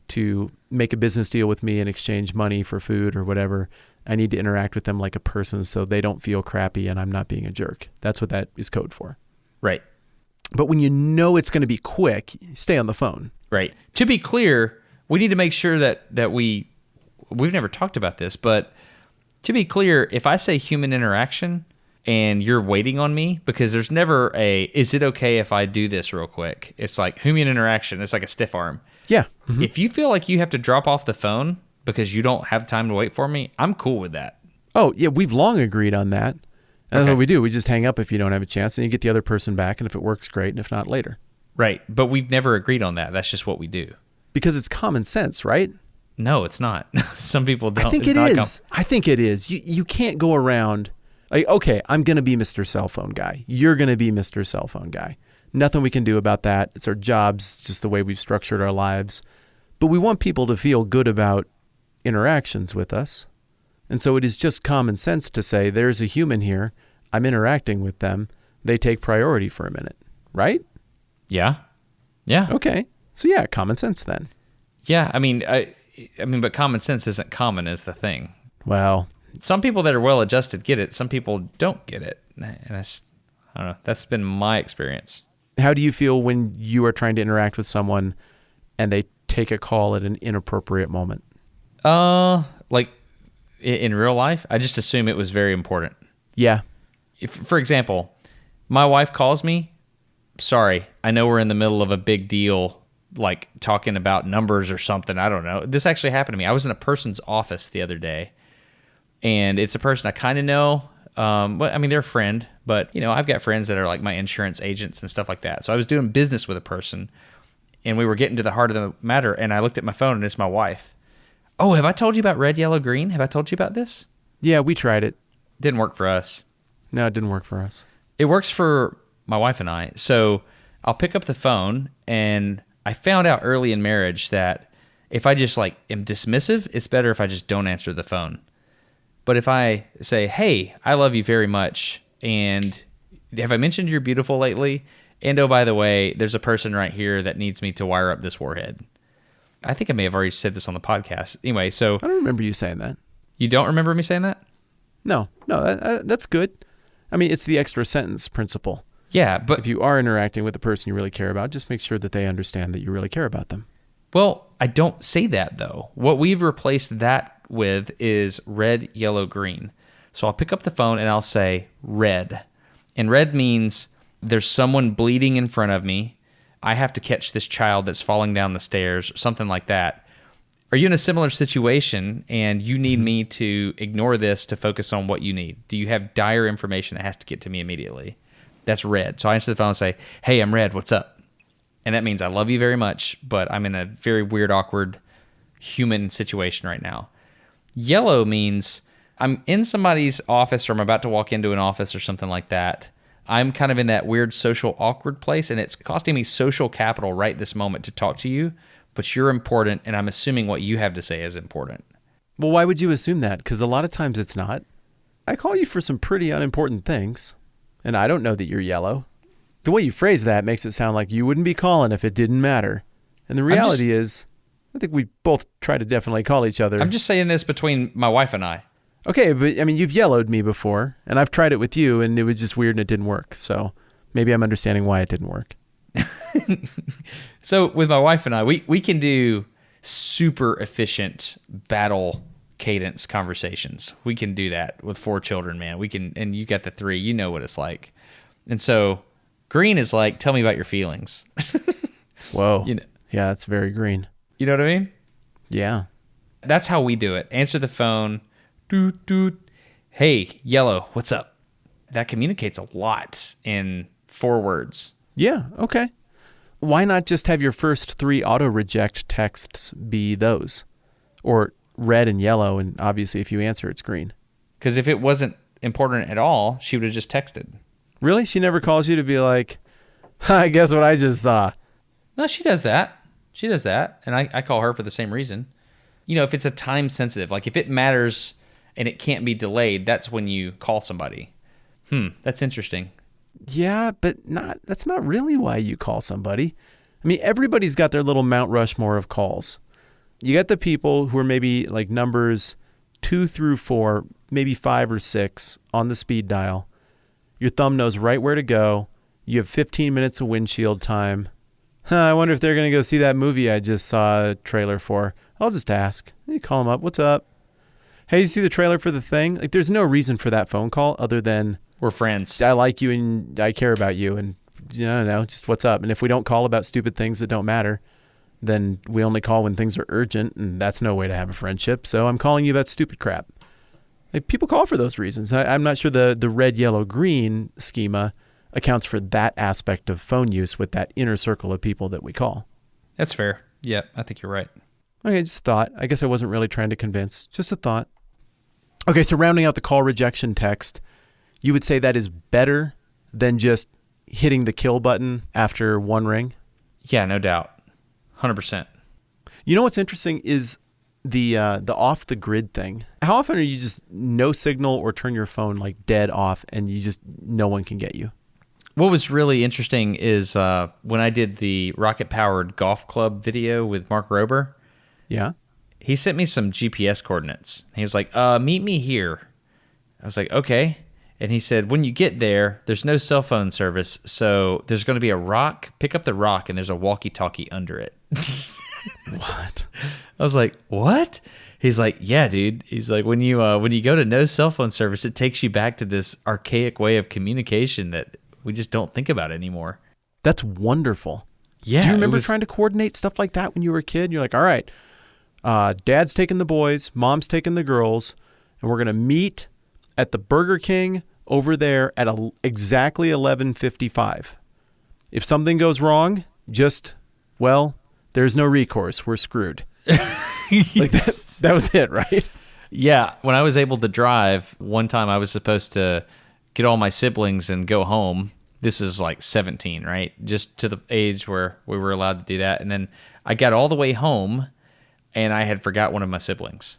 to make a business deal with me and exchange money for food or whatever. I need to interact with them like a person so they don't feel crappy and I'm not being a jerk. That's what that is code for. Right. But when you know it's going to be quick, stay on the phone. Right. To be clear, we need to make sure that we've never talked about this, but to be clear, if I say human interaction and you're waiting on me, because there's never is it okay if I do this real quick? It's like human interaction. It's like a stiff arm. Yeah. Mm-hmm. If you feel like you have to drop off the phone because you don't have time to wait for me, I'm cool with that. Oh, yeah, we've long agreed on that. And that's Okay. what we do. We just hang up if you don't have a chance and you get the other person back. And if it works, great. And if not, later. Right. But we've never agreed on that. That's just what we do. Because it's common sense, right? No, it's not. Some people don't. I think It's it not is. I think it is. You can't go around like, okay, I'm going to be Mr. Cell Phone Guy. You're going to be Mr. Cell Phone Guy. Nothing we can do about that. It's our jobs. It's just the way we've structured our lives. But we want people to feel good about interactions with us. And so it is just common sense to say, there's a human here. I'm interacting with them. They take priority for a minute, right? Yeah. Yeah. Okay. So yeah, common sense then. Yeah. I mean, but common sense isn't common is the thing. Well, Some people that are well adjusted get it. Some people don't get it. And I don't know. That's been my experience. how do you feel when you are trying to interact with someone and they take a call at an inappropriate moment? Like in real life, I just assume it was very important. Yeah. If, for example, my wife calls me sorry, I know we're in the middle of a big deal, like talking about numbers or something. I don't know. This actually happened to me. I was in a person's office the other day, and it's a person I kind of know. But I mean, they're a friend, but I've got friends that are like my insurance agents and stuff like that. So I was doing business with a person, and we were getting to the heart of the matter, and I looked at my phone, and it's my wife. Oh, have I told you about red, yellow, green? Have I told you about this? Yeah, we tried it. Didn't work for us. No, it didn't work for us. It works for my wife and I. So I'll pick up the phone, and I found out early in marriage that if I just like am dismissive, it's better if I just don't answer the phone. But if I say, hey, I love you very much, and have I mentioned you're beautiful lately? And oh, by the way, there's a person right here that needs me to wire up this warhead. I think I may have already said this on the podcast. Anyway, so... I don't remember you saying that. You don't remember me saying that? No, that's good. I mean, it's the extra sentence principle. Yeah, but... If you are interacting with a person you really care about, just make sure that they understand that you really care about them. Well, I don't say that, though. What we've replaced that with is red, yellow, green. So I'll pick up the phone and I'll say red. And red means there's someone bleeding in front of me. I have to catch this child that's falling down the stairs, something like that. Are you in a similar situation and you need me to ignore this to focus on what you need? Do you have dire information that has to get to me immediately? That's red. So I answer the phone and say, hey, I'm red. What's up? And that means I love you very much, but I'm in a very weird, awkward human situation right now. Yellow means I'm in somebody's office, or I'm about to walk into an office or something like that. I'm kind of in that weird social awkward place, and it's costing me social capital right this moment to talk to you, but you're important, and I'm assuming what you have to say is important. Well, why would you assume that? Because a lot of times it's not. I call you for some pretty unimportant things, and I don't know that you're yellow. The way you phrase that makes it sound like you wouldn't be calling if it didn't matter. And the reality is, I think we both try to definitely call each other. I'm just saying this between my wife and I. Okay, but I mean, you've yellowed me before, and I've tried it with you, and it was just weird and it didn't work. So maybe I'm understanding why it didn't work. So with my wife and I, we can do super efficient battle cadence conversations. We can do that with 4 children, man. We can, and you got the 3, you know what it's like. And so green is like, tell me about your feelings. Whoa. Yeah, that's very green. You know what I mean? Yeah. That's how we do it. Answer the phone. Doot, doot. Hey, yellow, what's up? That communicates a lot in 4 words. Yeah, okay. Why not just have your first 3 auto-reject texts be those? Or red and yellow, and obviously if you answer, it's green. Because if it wasn't important at all, she would have just texted. Really? She never calls you to be like, I guess what I just saw. No, she does that. She does that. And I call her for the same reason. If it's a time sensitive, like if it matters and it can't be delayed, that's when you call somebody. That's interesting. Yeah, but that's not really why you call somebody. I mean, everybody's got their little Mount Rushmore of calls. You got the people who are maybe like numbers 2 through 4, maybe 5 or 6 on the speed dial. Your thumb knows right where to go. You have 15 minutes of windshield time. I wonder if they're going to go see that movie I just saw a trailer for. I'll just ask. You call them up. What's up? Hey, you see the trailer for the thing? Like, there's no reason for that phone call other than we're friends. I like you and I care about you, and I don't know, just what's up. And if we don't call about stupid things that don't matter, then we only call when things are urgent, and that's no way to have a friendship. So I'm calling you about stupid crap. Like, people call for those reasons. I'm not sure the red, yellow, green schema accounts for that aspect of phone use with that inner circle of people that we call. That's fair. Yeah, I think you're right. Okay, just thought. I guess I wasn't really trying to convince. Just a thought. Okay, so rounding out the call rejection text, you would say that is better than just hitting the kill button after 1 ring? Yeah, no doubt. 100%. You know what's interesting is the off the grid thing. How often are you just no signal or turn your phone like dead off and you just no one can get you? What was really interesting is when I did the rocket-powered golf club video with Mark Rober. Yeah. He sent me some GPS coordinates. He was like, meet me here. I was like, okay. And he said, when you get there, there's no cell phone service, so there's going to be a rock. Pick up the rock, and there's a walkie-talkie under it. What? I was like, what? He's like, yeah, dude. He's like, when you go to no cell phone service, it takes you back to this archaic way of communication that we just don't think about anymore. That's wonderful. Yeah. Do you remember trying to coordinate stuff like that when you were a kid? You're like, all right, Dad's taking the boys, Mom's taking the girls, and we're going to meet at the Burger King over there at exactly 11:55. If something goes wrong, there's no recourse. We're screwed. Like that was it, right? Yeah. When I was able to drive, one time I was supposed to get all my siblings and go home. This is like 17, right? Just to the age where we were allowed to do that. And then I got all the way home and I had forgot one of my siblings.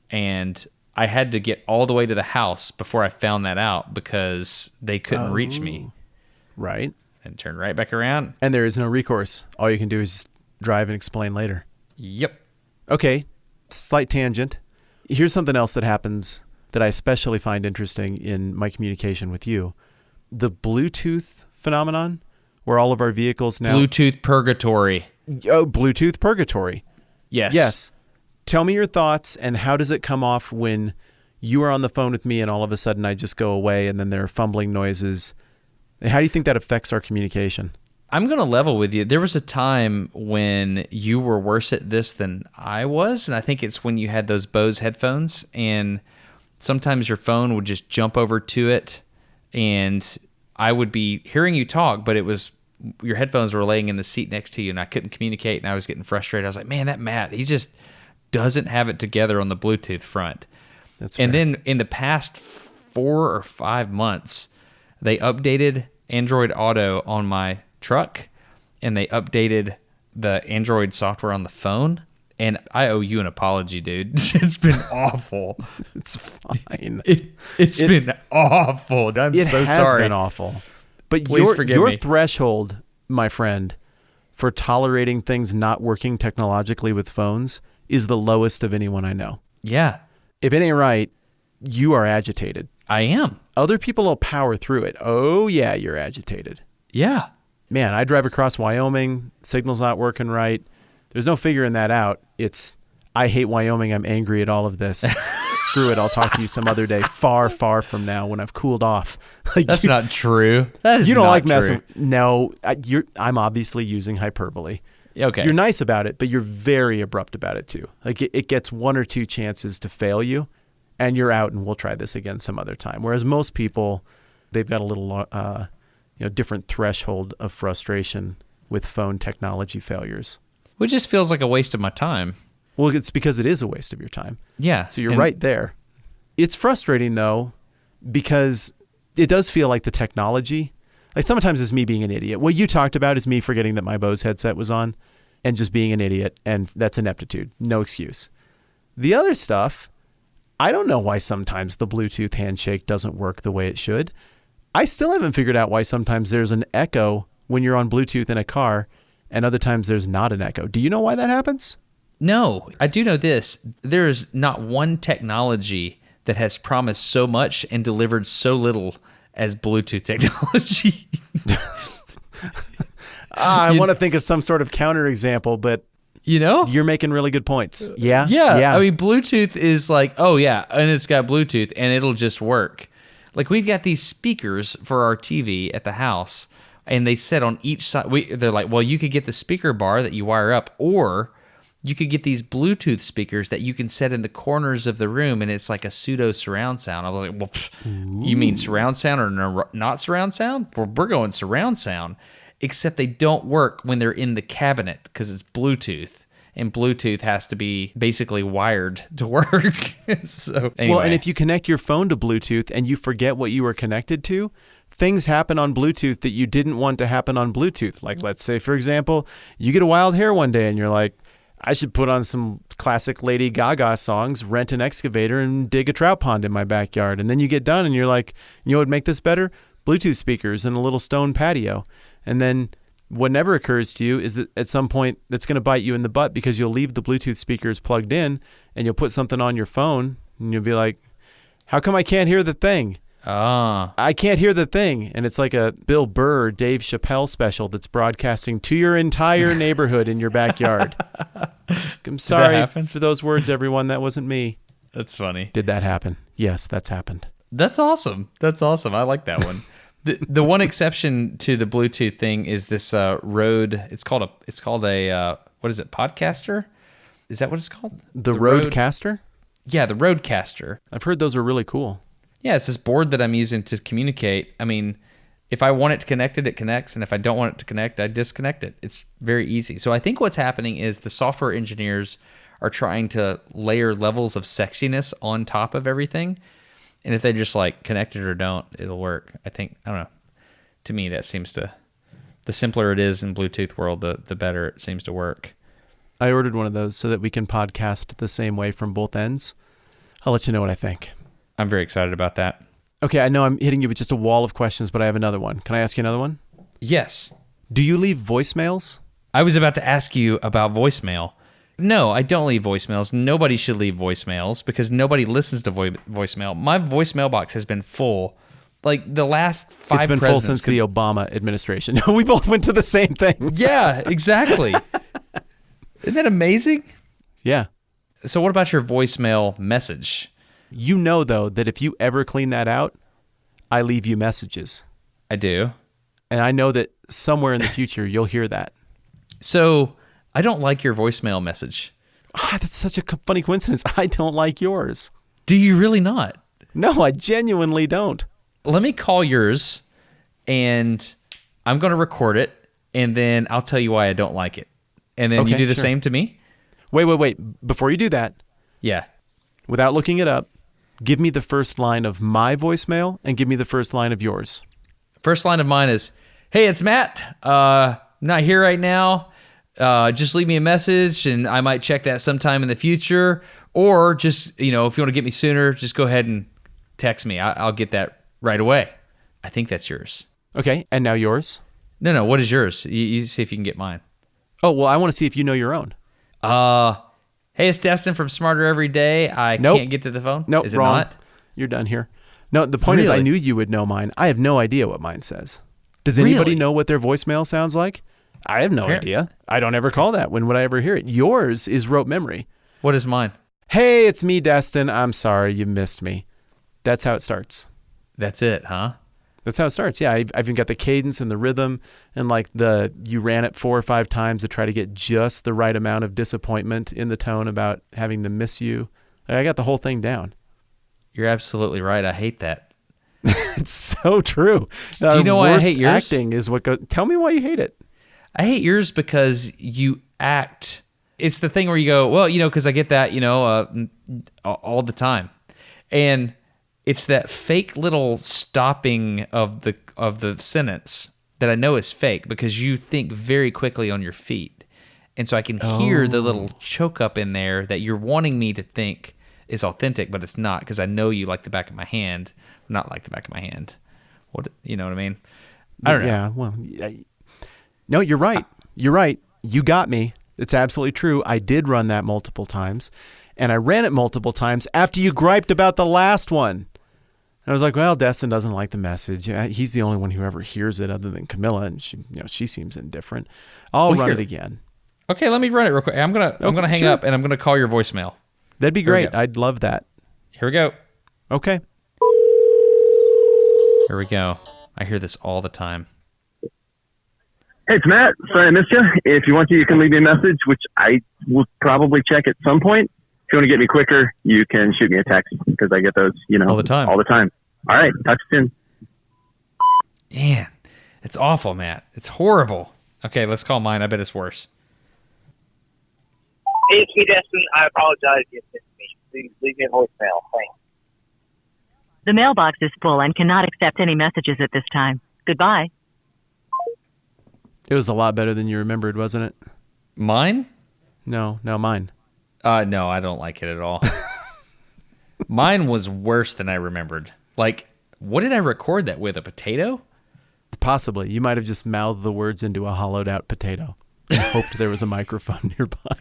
And I had to get all the way to the house before I found that out because they couldn't reach me. Right. And turn right back around. And there is no recourse. All you can do is just drive and explain later. Yep. Okay, slight tangent. Here's something else that happens that I especially find interesting in my communication with you. The Bluetooth phenomenon, where all of our vehicles now... Bluetooth purgatory. Oh, Bluetooth purgatory. Yes. Yes. Tell me your thoughts, and how does it come off when you are on the phone with me and all of a sudden I just go away and then there are fumbling noises? How do you think that affects our communication? I'm going to level with you. There was a time when you were worse at this than I was, and I think it's when you had those Bose headphones, and sometimes your phone would just jump over to it, and I would be hearing you talk, but it was your headphones were laying in the seat next to you, and I couldn't communicate, and I was getting frustrated. I was like, man, that Matt, he just doesn't have it together on the Bluetooth front. That's and fair. then in the past 4 or 5 months, they updated Android Auto on my truck, and they updated the Android software on the phone, and I owe you an apology, dude. It's been awful. It's fine. It's been awful. I'm so It has sorry. been awful. But Please forgive your me. threshold, my friend, for tolerating things not working technologically with phones is the lowest of anyone I know. Yeah, If it ain't right, you are agitated. I am. Other people will power through it. Oh, yeah, you're agitated. Yeah. Man, I drive across Wyoming. Signal's not working right. There's no figuring that out. I hate Wyoming. I'm angry at all of this. Screw it. I'll talk to you some other day, far, far from now when I've cooled off. Like That's not true. That is you don't not like true. messing. No, I'm obviously using hyperbole. Okay. You're nice about it, but you're very abrupt about it too. Like it gets 1 or 2 chances to fail you, and you're out, and we'll try this again some other time. Whereas most people, they've got a little different threshold of frustration with phone technology failures. Which just feels like a waste of my time. Well, it's because it is a waste of your time. Yeah. So you're right there. It's frustrating though, because it does feel like the technology, like sometimes it's me being an idiot. What you talked about is me forgetting that my Bose headset was on and just being an idiot, and that's ineptitude. No excuse. The other stuff, I don't know why sometimes the Bluetooth handshake doesn't work the way it should. I still haven't figured out why sometimes there's an echo when you're on Bluetooth in a car and other times there's not an echo. Do you know why that happens? No, I do know this. There is not one technology that has promised so much and delivered so little as Bluetooth technology. I want to think of some sort of counterexample, but You know? you're making really good points. Yeah. Yeah. I mean, Bluetooth is like, oh, yeah, and it's got Bluetooth, and it'll just work. Like, we've got these speakers for our TV at the house, and they sit on each side. They're like, well, you could get the speaker bar that you wire up, or you could get these Bluetooth speakers that you can set in the corners of the room, and it's like a pseudo surround sound. I was like, well, you mean surround sound or not surround sound? Well, we're going surround sound, except they don't work when they're in the cabinet because it's Bluetooth, and Bluetooth has to be basically wired to work. So anyway. Well, and if you connect your phone to Bluetooth and you forget what you were connected to, things happen on Bluetooth that you didn't want to happen on Bluetooth. Like, let's say, for example, you get a wild hair one day and you're like, I should put on some classic Lady Gaga songs, rent an excavator, and dig a trout pond in my backyard. And then you get done and you're like, you know what would make this better? Bluetooth speakers and a little stone patio. And then what never occurs to you is that at some point that's going to bite you in the butt, because you'll leave the Bluetooth speakers plugged in and you'll put something on your phone and you'll be like, how come I can't hear the thing? I can't hear the thing. And it's like a Bill Burr, Dave Chappelle special that's broadcasting to your entire neighborhood in your backyard. I'm sorry for those words, everyone. That wasn't me. That's funny. Did that happen? Yes, that's happened. That's awesome. That's awesome. I like that one. The one exception to the Bluetooth thing is this Rode. It's called a what is it? Podcaster? Is that what it's called? The Rodecaster? Yeah, the Rodecaster. I've heard those are really cool. Yeah, it's this board that I'm using to communicate. I mean, if I want it to connect it connects, and if I don't want it to connect, I disconnect it. It's very easy. So I think what's happening is the software engineers are trying to layer levels of sexiness on top of everything. And if they just like connect it or don't, it'll work. I don't know. To me, that seems to, the simpler it is in Bluetooth world, the better it seems to work. I ordered one of those so that we can podcast the same way from both ends. I'll let you know what I think. I'm very excited about that. Okay, I know I'm hitting you with just a wall of questions, but I have another one. Can I ask you another one? Yes. Do you leave voicemails? I was about to ask you about voicemail. No, I don't leave voicemails. Nobody should leave voicemails because nobody listens to voicemail. My voicemail box has been full. Like the last 5 It's been full since the Obama administration. We both went to the same thing. Yeah, exactly. Isn't that amazing? Yeah. So what about your voicemail message? You know, though, that if you ever clean that out, I leave you messages. I do. And I know that somewhere in the future, you'll hear that. So I don't like your voicemail message. That's such a funny coincidence. I don't like yours. Do you really not? No, I genuinely don't. Let me call yours, and I'm going to record it, and then I'll tell you why I don't like it. And then Okay, you do the sure. same to me? Wait. Before you do that, Yeah. without looking it up, give me the first line of my voicemail and give me the first line of yours. First line of mine is, hey, it's Matt. Not here right now. Just leave me a message, and I might check that sometime in the future. Or just, if you want to get me sooner, just go ahead and text me. I'll get that right away. I think that's yours. Okay, and now yours. No, what is yours? You see if you can get mine. Oh, well, I want to see if you know your own. Hey, it's Destin from Smarter Every Day. I Nope. can't get to the phone. Nope, Is it wrong. not? You're done here. No, the point is I Really? knew you would know mine. I have no idea what mine says. Does anybody Really? know what their voicemail sounds like? I have no Here. idea. I don't ever call that. When would I ever hear it? Yours is rote memory. What is mine? Hey, it's me, Destin. I'm sorry you missed me. That's how it starts. That's it, huh? That's how it starts. Yeah, I've even got the cadence and the rhythm and like you ran it 4 or 5 times to try to get just the right amount of disappointment in the tone about having them miss you. I got the whole thing down. You're absolutely right. I hate that. It's so true. Do you know why I hate yours? Acting is what goes. Tell me why you hate it. I hate yours because you act. It's the thing where you go, well, because I get that, all the time. And it's that fake little stopping of the sentence that I know is fake because you think very quickly on your feet. And so I can hear the little choke up in there that you're wanting me to think is authentic, but it's not because I know you like the back of my hand, not like the back of my hand. What, you know what I mean? I don't know. Yeah, well, no, you're right. You're right. You got me. It's absolutely true. I did run that multiple times, and I ran it multiple times after you griped about the last one. And I was like, well, Destin doesn't like the message. He's the only one who ever hears it other than Camilla, and she seems indifferent. I'll run it again. Okay, let me run it real quick. I'm gonna hang up and I'm gonna call your voicemail. That'd be Here we great. go. I'd love that. Here we go. Okay. Here we go. I hear this all the time. Hey, it's Matt. Sorry I missed you. If you want to, you can leave me a message, which I will probably check at some point. If you want to get me quicker, you can shoot me a text because I get those, All the time. All the time. All right. Talk to you soon. Man, it's awful, Matt. It's horrible. Okay, let's call mine. I bet it's worse. Hey, it's me, Destin. I apologize if you missed me. Please leave me a voicemail. Thanks. The mailbox is full and cannot accept any messages at this time. Goodbye. It was a lot better than you remembered, wasn't it? Mine? No, mine. No, I don't like it at all. Mine was worse than I remembered. Like, what did I record that with? A potato? Possibly. You might have just mouthed the words into a hollowed out potato and hoped there was a microphone nearby.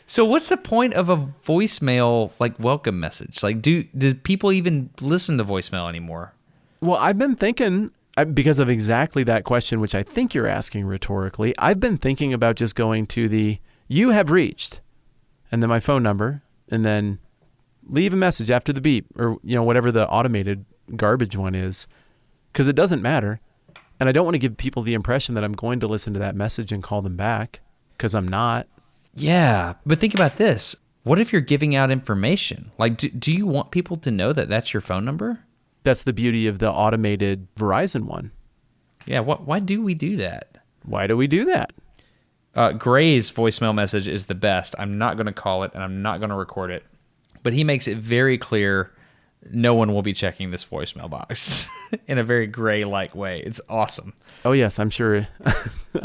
So what's the point of a voicemail, like, welcome message? Like, do people even listen to voicemail anymore? Well, I've been thinking, because of exactly that question, which I think you're asking rhetorically, I've been thinking about just going to you have reached, and then my phone number, and then leave a message after the beep, or whatever the automated garbage one is. because it doesn't matter. And I don't want to give people the impression that I'm going to listen to that message and call them back, because I'm not. Yeah, but think about this. What if you're giving out information? Like, do you want people to know that that's your phone number? That's the beauty of the automated Verizon one. Yeah, why do we do that? Why do we do that? Gray's voicemail message is the best. I'm not going to call it, and I'm not going to record it. But he makes it very clear no one will be checking this voicemail box in a very Gray-like way. It's awesome. Oh, yes, I'm sure.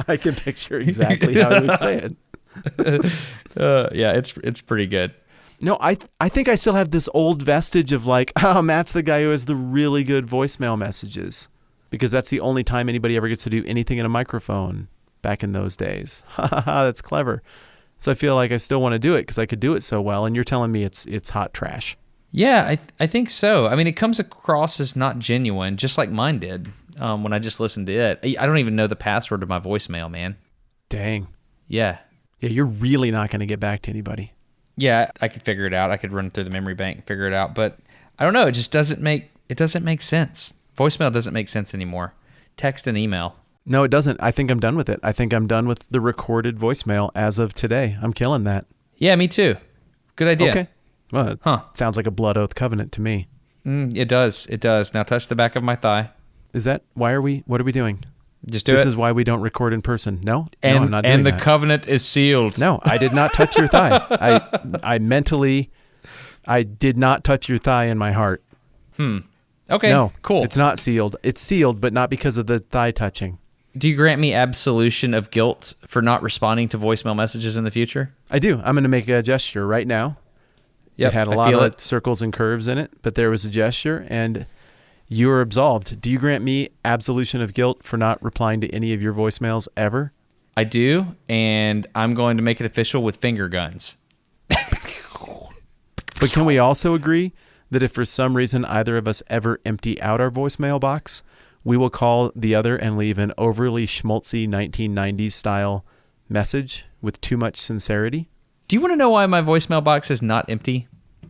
I can picture exactly how he would say it. Yeah, it's pretty good. No, I think I still have this old vestige of like, oh, Matt's the guy who has the really good voicemail messages, because that's the only time anybody ever gets to do anything in a microphone back in those days. Ha ha ha, that's clever. So I feel like I still want to do it because I could do it so well, and you're telling me it's hot trash. Yeah, I think so. I mean, it comes across as not genuine, just like mine did when I just listened to it. I don't even know the password to my voicemail, man. Dang. Yeah. Yeah, you're really not going to get back to anybody. Yeah, I could figure it out. I could run through the memory bank and figure it out. But I don't know. It just doesn't make sense. Voicemail doesn't make sense anymore. Text and email. No, it doesn't. I think I'm done with it. I think I'm done with the recorded voicemail as of today. I'm killing that. Yeah, me too. Good idea. Okay. Well, it sounds like a blood oath covenant to me. It does. It does. Now touch the back of my thigh. What are we doing? Just do it. This is why we don't record in person. No, I'm not doing that. And the covenant is sealed. No, I did not touch your thigh. I did not touch your thigh in my heart. Okay, no, cool. It's not sealed. It's sealed, but not because of the thigh touching. Do you grant me absolution of guilt for not responding to voicemail messages in the future? I do. I'm going to make a gesture right now. Yep, it had a lot of circles and curves in it, but there was a gesture, and you are absolved. Do you grant me absolution of guilt for not replying to any of your voicemails ever? I do, and I'm going to make it official with finger guns. But can we also agree that if for some reason either of us ever empty out our voicemail box, we will call the other and leave an overly schmaltzy 1990s style message with too much sincerity? Do you want to know why my voicemail box is not empty?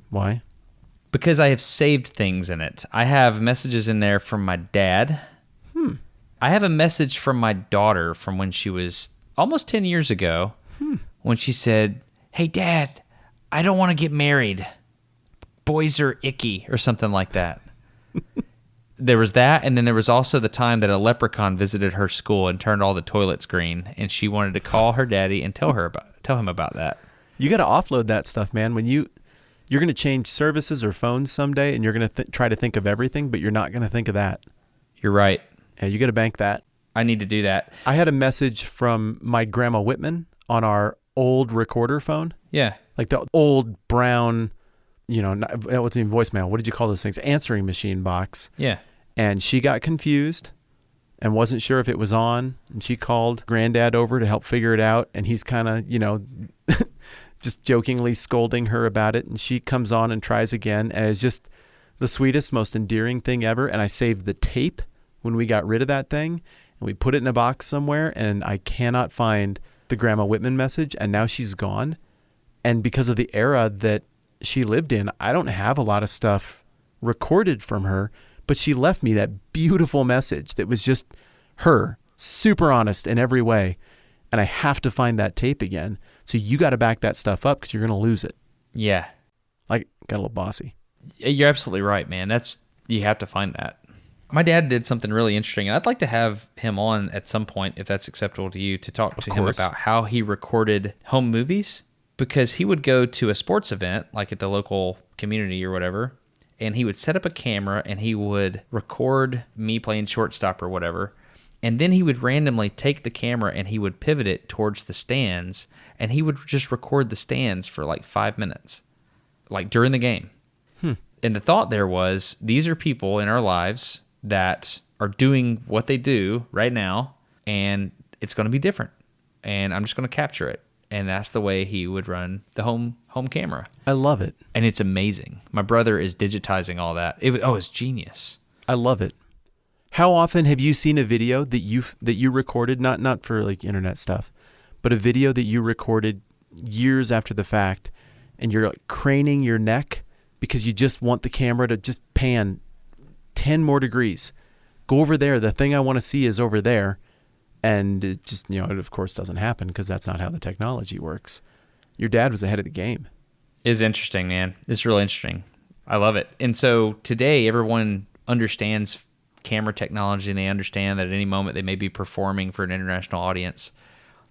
Why? Because I have saved things in it. I have messages in there from my dad. I have a message from my daughter from when she was almost 10 years ago when she said, "Hey, Dad, I don't want to get married. Boys are icky," or something like that. There was that, and then there was also the time that a leprechaun visited her school and turned all the toilets green, and she wanted to call her daddy and tell him about that. You got to offload that stuff, man. When you're going to change services or phones someday, and you're going to try to think of everything, but you're not going to think of that. You're right. Yeah, you got to bank that. I need to do that. I had a message from my grandma Whitman on our old recorder phone. Yeah. Like the old brown, it wasn't even voicemail. What did you call those things? Answering machine box. Yeah. And she got confused and wasn't sure if it was on. And she called Granddad over to help figure it out. And he's kind of, just jokingly scolding her about it. And she comes on and tries again. And it's just the sweetest, most endearing thing ever. And I saved the tape when we got rid of that thing. And we put it in a box somewhere. And I cannot find the Grandma Whitman message. And now she's gone. And because of the era that she lived in, I don't have a lot of stuff recorded from her. But she left me that beautiful message that was just her, super honest in every way. And I have to find that tape again. So you got to back that stuff up because you're going to lose it. Yeah. I got a little bossy. You're absolutely right, man. You have to find that. My dad did something really interesting, and I'd like to have him on at some point, if that's acceptable to you, to talk to him about how he recorded home movies. Because he would go to a sports event, like at the local community or whatever, and he would set up a camera and he would record me playing shortstop or whatever. And then he would randomly take the camera and he would pivot it towards the stands, and he would just record the stands for like 5 minutes, like during the game. And the thought there was, these are people in our lives that are doing what they do right now, and it's going to be different. And I'm just going to capture it. And that's the way he would run the home camera. I love it. And it's amazing. My brother is digitizing all that. It's genius. I love it. How often have you seen a video that you recorded, not for like internet stuff, but a video that you recorded years after the fact, and you're like craning your neck because you just want the camera to just pan 10 more degrees Go over there. The thing I want to see is over there. And it just, it of course doesn't happen because that's not how the technology works. Your dad was ahead of the game. It's interesting, man. It's really interesting. I love it. And so today, everyone understands camera technology, and they understand that at any moment they may be performing for an international audience.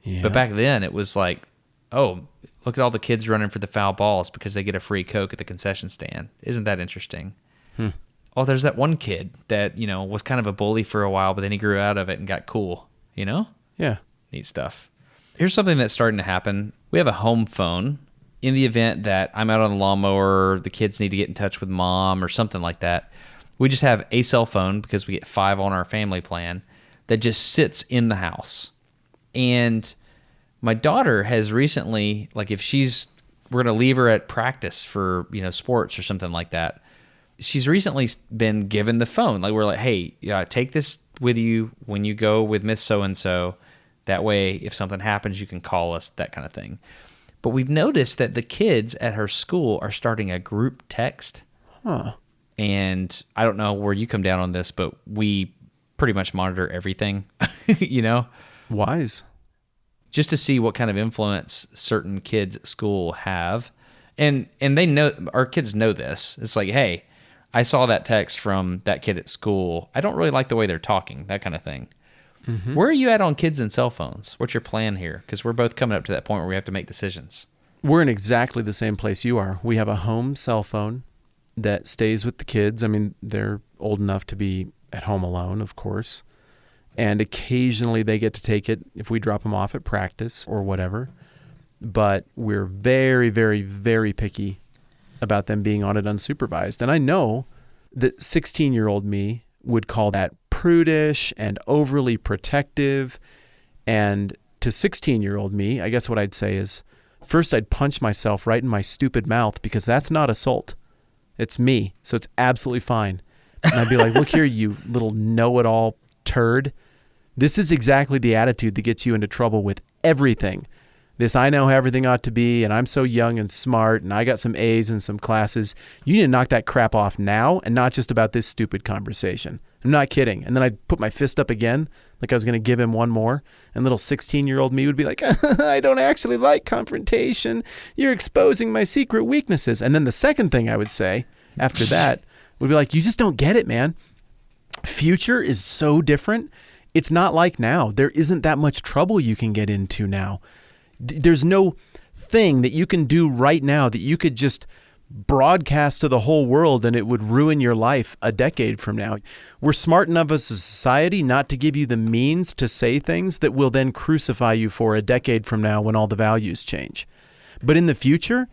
Yeah. But back then, it was like, oh, look at all the kids running for the foul balls because they get a free Coke at the concession stand. Isn't that interesting? Oh, there's that one kid that, was kind of a bully for a while, but then he grew out of it and got cool, Yeah. Neat stuff. Here's something that's starting to happen. We have a home phone. In the event that I'm out on the lawnmower, the kids need to get in touch with mom or something like that, we just have a cell phone because we get 5 on our family plan that just sits in the house. And my daughter has recently, like if we're going to leave her at practice for, sports or something like that, she's recently been given the phone. Like we're like, hey, take this with you when you go with Miss So-and-so. That way, if something happens, you can call us, that kind of thing. But we've noticed that the kids at her school are starting a group text. Huh. And I don't know where you come down on this, but we pretty much monitor everything, Wise. just to see what kind of influence certain kids at school have. And they know, our kids know this. It's like, hey, I saw that text from that kid at school. I don't really like the way they're talking, that kind of thing. Mm-hmm. Where are you at on kids and cell phones? What's your plan here? Because we're both coming up to that point where we have to make decisions. We're in exactly the same place you are. We have a home cell phone that stays with the kids. I mean, they're old enough to be at home alone, of course. And occasionally they get to take it if we drop them off at practice or whatever. But we're very, very, very picky about them being on it unsupervised. And I know that 16-year-old me would call that prudish and overly protective. And to 16-year-old me, I guess what I'd say is, first I'd punch myself right in my stupid mouth because that's not assault. It's me, so it's absolutely fine. And I'd be like, look here, you little know-it-all turd. This is exactly the attitude that gets you into trouble with everything. This I know how everything ought to be, and I'm so young and smart, and I got some A's in some classes. You need to knock that crap off now and not just about this stupid conversation. I'm not kidding. And then I'd put my fist up again, like I was going to give him one more, and little 16-year-old me would be like, I don't actually like confrontation. You're exposing my secret weaknesses. And then the second thing I would say after that would be like, you just don't get it, man. Future is so different. It's not like now. There isn't that much trouble you can get into now. There's no thing that you can do right now that you could just broadcast to the whole world and it would ruin your life a decade from now. We're smart enough as a society not to give you the means to say things that will then crucify you for a decade from now when all the values change. But in the future,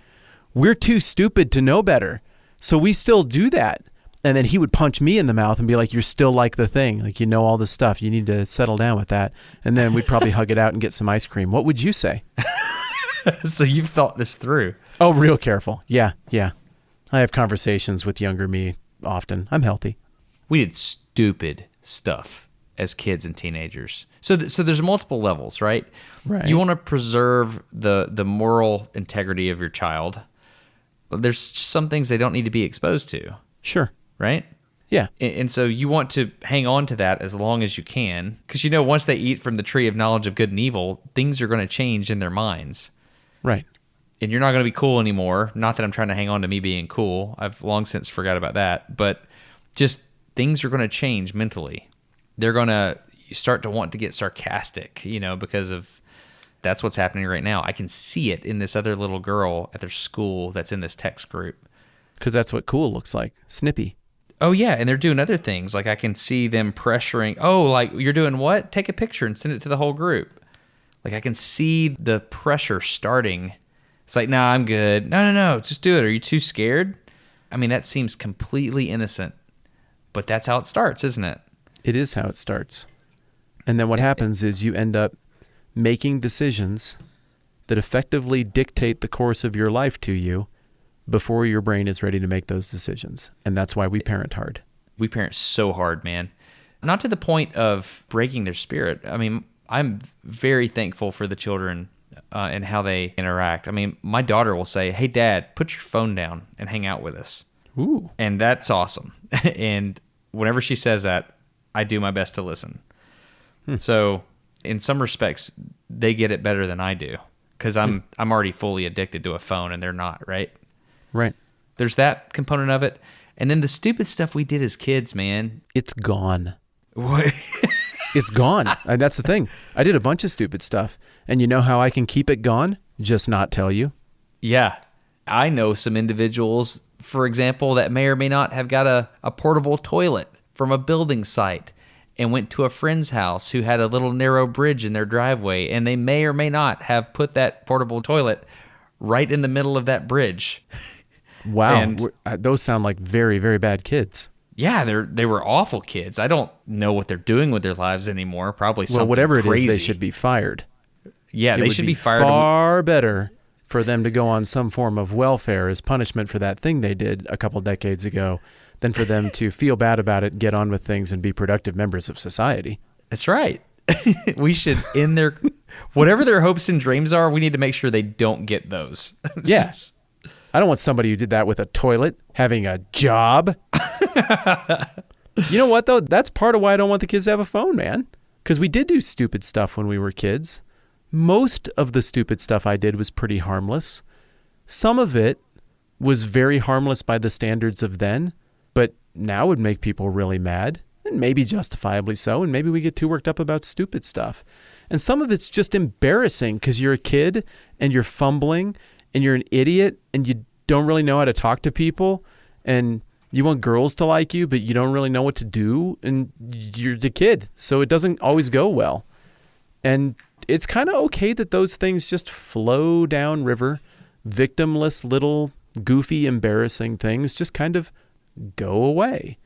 we're too stupid to know better. So we still do that. And then he would punch me in the mouth and be like, you're still like the thing. Like, you know all this stuff. You need to settle down with that. And then we'd probably hug it out and get some ice cream. What would you say? So you've thought this through. Oh, real careful. Yeah. I have conversations with younger me often. I'm healthy. We did stupid stuff as kids and teenagers. So there's multiple levels, right? Right. You want to preserve the moral integrity of your child. There's some things they don't need to be exposed to. Sure. Right? Yeah. And so you want to hang on to that as long as you can. Because, once they eat from the tree of knowledge of good and evil, things are going to change in their minds. Right. And you're not going to be cool anymore. Not that I'm trying to hang on to me being cool. I've long since forgot about that. But just things are going to change mentally. They're going to start to want to get sarcastic, because of that's what's happening right now. I can see it in this other little girl at their school that's in this text group. Because that's what cool looks like. Snippy. Oh, yeah. And they're doing other things. Like I can see them pressuring, like you're doing what? Take a picture and send it to the whole group. Like I can see the pressure starting. It's like, nah, I'm good. No, just do it. Are you too scared? I mean, that seems completely innocent, but that's how it starts, isn't it? It is how it starts. And then what happens is you end up making decisions that effectively dictate the course of your life to you before your brain is ready to make those decisions. And that's why we parent hard. We parent so hard, man. Not to the point of breaking their spirit. I mean, I'm very thankful for the children and how they interact. I mean, my daughter will say, hey, Dad, put your phone down and hang out with us. Ooh. And that's awesome. And whenever she says that, I do my best to listen. So in some respects, they get it better than I do because I'm already fully addicted to a phone and they're not, right? Right. There's that component of it. And then the stupid stuff we did as kids, man. It's gone. What? It's gone. And that's the thing. I did a bunch of stupid stuff. And you know how I can keep it gone? Just not tell you. Yeah. I know some individuals, for example, that may or may not have got a portable toilet from a building site and went to a friend's house who had a little narrow bridge in their driveway, and they may or may not have put that portable toilet right in the middle of that bridge. Wow. And those sound like very, very bad kids. yeah, they were awful kids. I don't know what they're doing with their lives anymore. Probably something whatever crazy. it is, they should be fired. Yeah, they should be fired. Far better for them to go on some form of welfare as punishment for that thing they did a couple decades ago than for them to feel bad about it, get on with things, and be productive members of society. That's right. We should, in their whatever their hopes and dreams are, we need to make sure they don't get those. Yes. I don't want somebody who did that with a toilet having a job. You know what, though? That's part of why I don't want the kids to have a phone, man. Because we did do stupid stuff when we were kids. Most of the stupid stuff I did was pretty harmless. Some of it was very harmless by the standards of then, but now would make people really mad, and maybe justifiably so, and maybe we get too worked up about stupid stuff. And some of it's just embarrassing because you're a kid and you're fumbling and you're an idiot and you don't really know how to talk to people and you want girls to like you, but you don't really know what to do, and you're the kid, so it doesn't always go well. And it's kind of okay that those things just flow down river, victimless little goofy, embarrassing things just kind of go away.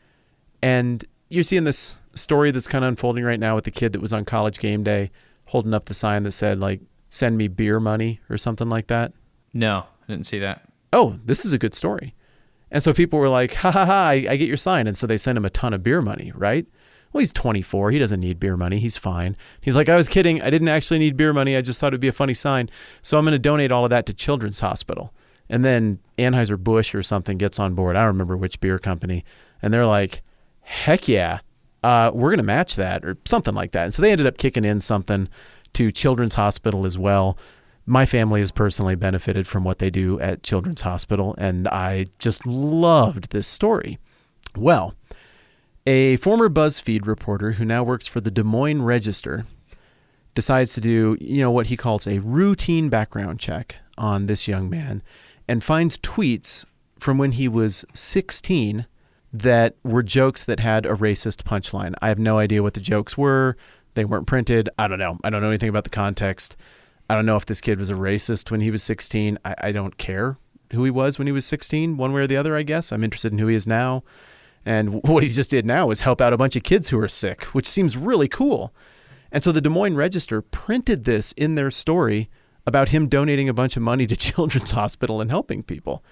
And you're seeing this story that's kind of unfolding right now with the kid that was on College Game Day holding up the sign that said, like, send me beer money or something like that. No, I didn't see that. Oh, this is a good story. And so people were like, ha ha ha, I get your sign. And so they sent him a ton of beer money, right? Well, he's 24. He doesn't need beer money. He's fine. He's like, I was kidding. I didn't actually need beer money. I just thought it'd be a funny sign. So I'm going to donate all of that to Children's Hospital. And then Anheuser-Busch or something gets on board. I don't remember which beer company. And they're like, heck yeah, we're going to match that or something like that. And so they ended up kicking in something to Children's Hospital as well. My family has personally benefited from what they do at Children's Hospital, and I just loved this story. Well, a former BuzzFeed reporter who now works for the Des Moines Register decides to do, what he calls a routine background check on this young man and finds tweets from when he was 16 that were jokes that had a racist punchline. I have no idea what the jokes were. They weren't printed. I don't know. I don't know anything about the context. I don't know if this kid was a racist when he was 16. I don't care who he was when he was 16, one way or the other, I guess. I'm interested in who he is now. And what he just did now is help out a bunch of kids who are sick, which seems really cool. And so the Des Moines Register printed this in their story about him donating a bunch of money to Children's Hospital and helping people.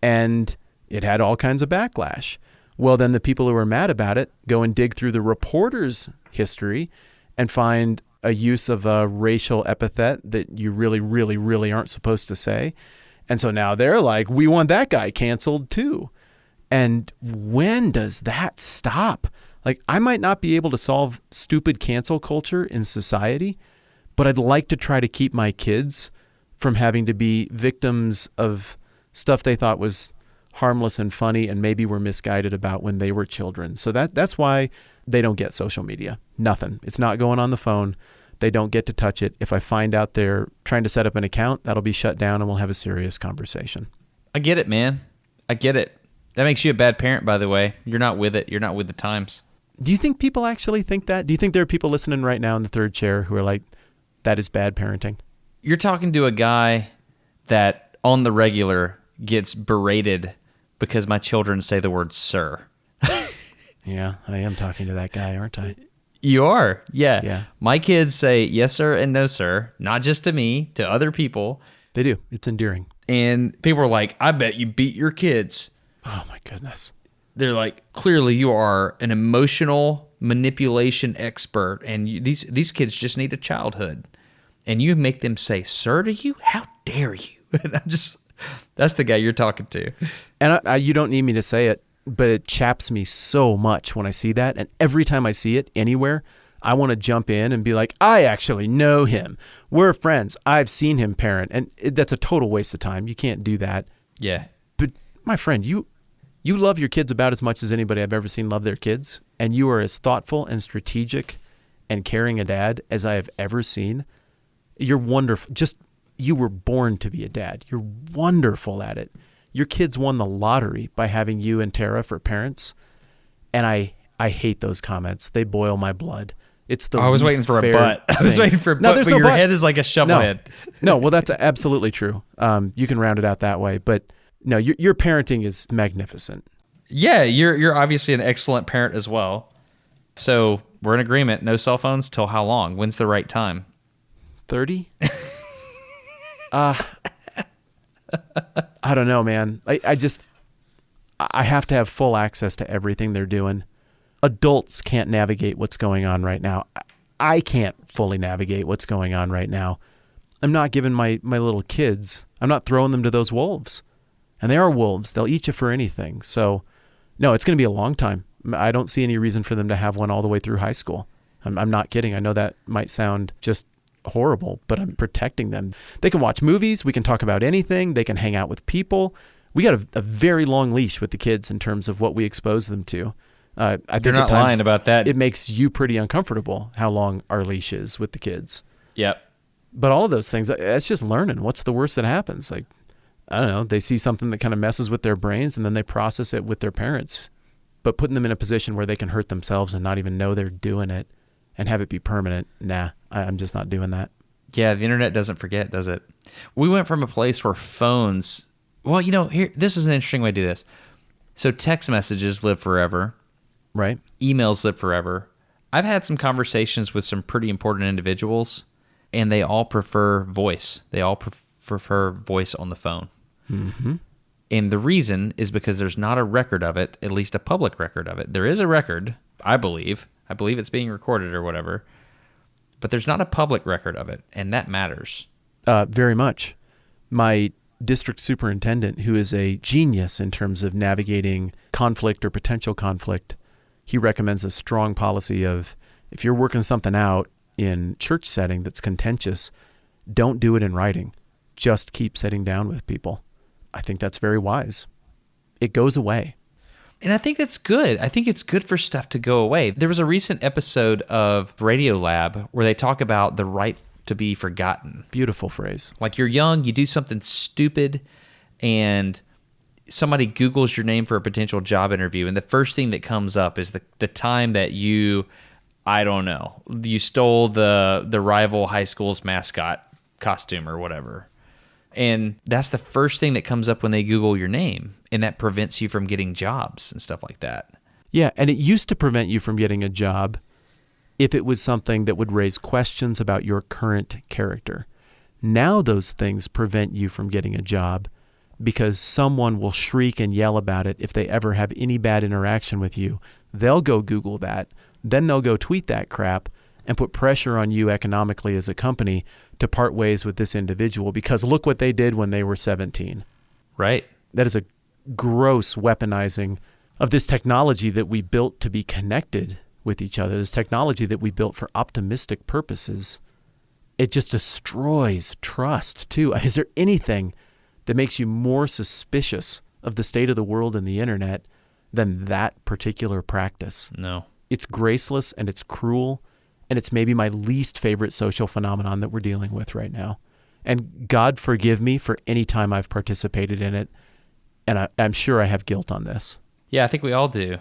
And it had all kinds of backlash. Well, then the people who were mad about it go and dig through the reporter's history and find a use of a racial epithet that you really, really, really aren't supposed to say. And so now they're like, we want that guy canceled too. And when does that stop? Like, I might not be able to solve stupid cancel culture in society, but I'd like to try to keep my kids from having to be victims of stuff they thought was harmless and funny and maybe were misguided about when they were children. So that's why they don't get social media. Nothing. It's not going on the phone. They don't get to touch it. If I find out they're trying to set up an account, that'll be shut down and we'll have a serious conversation. I get it, man. I get it. That makes you a bad parent, by the way. You're not with it. You're not with the times. Do you think people actually think that? Do you think there are people listening right now in the third chair who are like, that is bad parenting? You're talking to a guy that on the regular gets berated because my children say the word sir. Yeah, I am talking to that guy, aren't I? You are. Yeah. Yeah. My kids say yes, sir, and no, sir. Not just to me, to other people. They do. It's endearing. And people are like, I bet you beat your kids. Oh, my goodness. They're like, clearly you are an emotional manipulation expert, and these kids just need a childhood. And you make them say sir to you? How dare you? And that's the guy you're talking to. And you don't need me to say it. but it chaps me so much when I see that. And every time I see it anywhere, I want to jump in and be like, I actually know him. We're friends. I've seen him parent. And that's a total waste of time. You can't do that. Yeah. But my friend, you love your kids about as much as anybody I've ever seen love their kids. And you are as thoughtful and strategic and caring a dad as I have ever seen. You're wonderful. You were born to be a dad. You're wonderful at it. Your kids won the lottery by having you and Tara for parents. And I hate those comments. They boil my blood. It's the I was least waiting for a fair butt. I was thing. waiting for a No, butt, there's but no your butt. head is like a shovel head. No, well, that's absolutely true. You can round it out that way. But no, your parenting is magnificent. Yeah, you're obviously an excellent parent as well. So we're in agreement. No cell phones till how long? When's the right time? 30? I don't know, man. I have to have full access to everything they're doing. Adults can't navigate what's going on right now. I can't fully navigate what's going on right now. I'm not giving my little kids, I'm not throwing them to those wolves. And they are wolves. They'll eat you for anything. So, no, it's going to be a long time. I don't see any reason for them to have one all the way through high school. I'm not kidding. I know that might sound just horrible, but I'm protecting them. They can watch movies. We can talk about anything. They can hang out with people. We got a very long leash with the kids in terms of what we expose them to. I think You're not lying about that. It makes you pretty uncomfortable how long our leash is with the kids. Yep. But all of those things, it's just learning. What's the worst that happens? Like, I don't know. They see something that kind of messes with their brains and then they process it with their parents. But putting them in a position where they can hurt themselves and not even know they're doing it and have it be permanent, nah, I'm just not doing that. Yeah, the internet doesn't forget, does it? We went from a place where phones, well, here, this is an interesting way to do this. So text messages live forever. Right. Emails live forever. I've had some conversations with some pretty important individuals, and they all prefer voice. They all prefer voice on the phone. Mm-hmm. And the reason is because there's not a record of it, at least a public record of it. There is a record, I believe. I believe it's being recorded or whatever. But there's not a public record of it, and that matters. Very much. My district superintendent, who is a genius in terms of navigating conflict or potential conflict, he recommends a strong policy of, if you're working something out in church setting that's contentious, don't do it in writing. Just keep sitting down with people. I think that's very wise. It goes away. And I think that's good. I think it's good for stuff to go away. There was a recent episode of Radiolab where they talk about the right to be forgotten. Beautiful phrase. Like you're young, you do something stupid, and somebody Googles your name for a potential job interview, and the first thing that comes up is the time that you stole the rival high school's mascot costume or whatever. And that's the first thing that comes up when they Google your name, and that prevents you from getting jobs and stuff like that. Yeah, and it used to prevent you from getting a job if it was something that would raise questions about your current character. Now those things prevent you from getting a job because someone will shriek and yell about it if they ever have any bad interaction with you. They'll go Google that, then they'll go tweet that crap and put pressure on you economically as a company to part ways with this individual because look what they did when they were 17. Right. That is a gross weaponizing of this technology that we built to be connected with each other, this technology that we built for optimistic purposes. It just destroys trust, too. Is there anything that makes you more suspicious of the state of the world and the internet than that particular practice? No. It's graceless and it's cruel, and it's maybe my least favorite social phenomenon that we're dealing with right now. And God forgive me for any time I've participated in it, and I'm sure I have guilt on this. Yeah, I think we all do.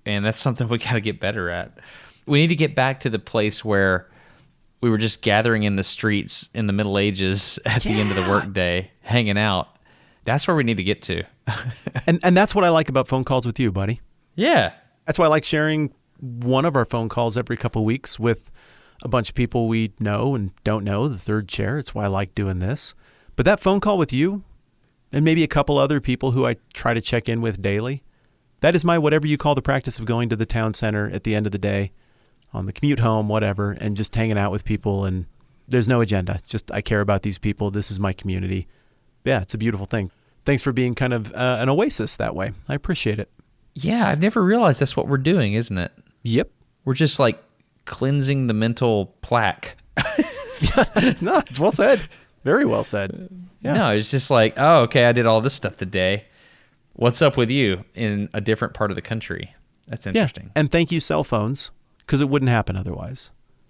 And that's something we got to get better at. We need to get back to the place where we were just gathering in the streets in the Middle Ages at the end of the workday, hanging out. That's where we need to get to. and that's what I like about phone calls with you, buddy. Yeah. That's why I like sharing one of our phone calls every couple of weeks with a bunch of people we know and don't know, the third chair. It's why I like doing this. But that phone call with you and maybe a couple other people who I try to check in with daily, that is my whatever you call the practice of going to the town center at the end of the day, on the commute home, whatever, and just hanging out with people. And there's no agenda. Just I care about these people. This is my community. Yeah, it's a beautiful thing. Thanks for being kind of an oasis that way. I appreciate it. Yeah, I've never realized that's what we're doing, isn't it? Yep. We're just like cleansing the mental plaque. No, it's well said. Very well said. Yeah. No, it's just like, oh, okay, I did all this stuff today. What's up with you in a different part of the country? That's interesting. Yeah. And thank you, cell phones, because it wouldn't happen otherwise.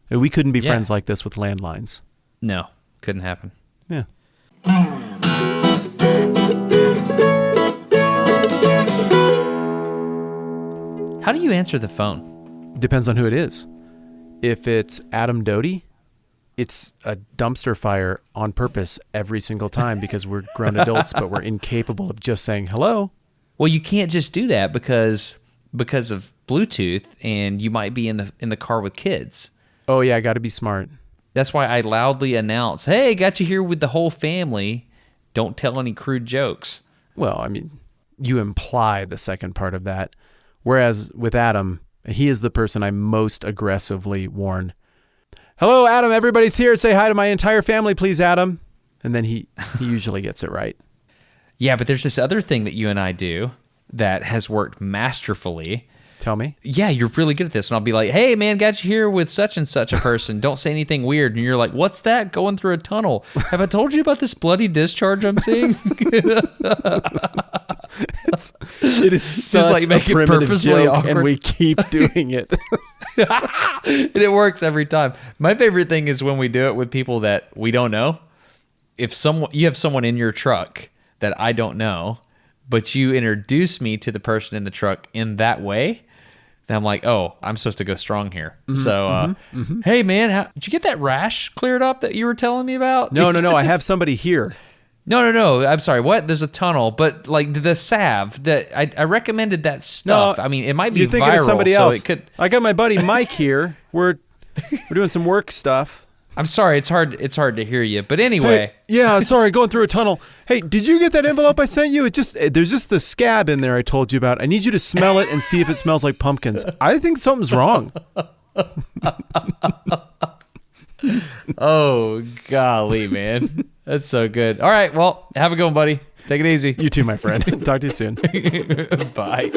We couldn't be friends like this with landlines. No, couldn't happen. Yeah. How do you answer the phone? Depends on who it is. If it's Adam Doty, it's a dumpster fire on purpose every single time because we're grown adults, but we're incapable of just saying hello. Well, you can't just do that because of Bluetooth, and you might be in the car with kids. Oh yeah, I got to be smart. That's why I loudly announce, "Hey, got you here with the whole family. Don't tell any crude jokes." Well, I mean, you imply the second part of that. Whereas with Adam, he is the person I most aggressively warn. Hello, Adam. Everybody's here. Say hi to my entire family, please, Adam. And then he usually gets it right. Yeah, but there's this other thing that you and I do that has worked masterfully. Tell me. Yeah, you're really good at this. And I'll be like, hey, man, got you here with such and such a person. Don't say anything weird. And you're like, what's that going through a tunnel? Have I told you about this bloody discharge I'm seeing? It is such like make a it primitive purposely joke, awkward. and we keep doing it. And it works every time. My favorite thing is when we do it with people that we don't know. If you have someone in your truck that I don't know, but you introduce me to the person in the truck in that way, then I'm like, oh, I'm supposed to go strong here. Hey, man, did you get that rash cleared up that you were telling me about? No. I have somebody here. No. I'm sorry. What? There's a tunnel, but like the salve that I recommended that stuff. No, I mean, it might be you're thinking viral, of somebody so else. it could. I got my buddy Mike here. We're doing some work stuff. I'm sorry. It's hard to hear you. But anyway. Hey, yeah, sorry, going through a tunnel. Hey, did you get that envelope I sent you? There's just the scab in there I told you about. I need you to smell it and see if it smells like pumpkins. I think something's wrong. Oh, golly, man. That's so good. All right, well, have a good one, buddy. Take it easy. You too, my friend. Talk to you soon. Bye.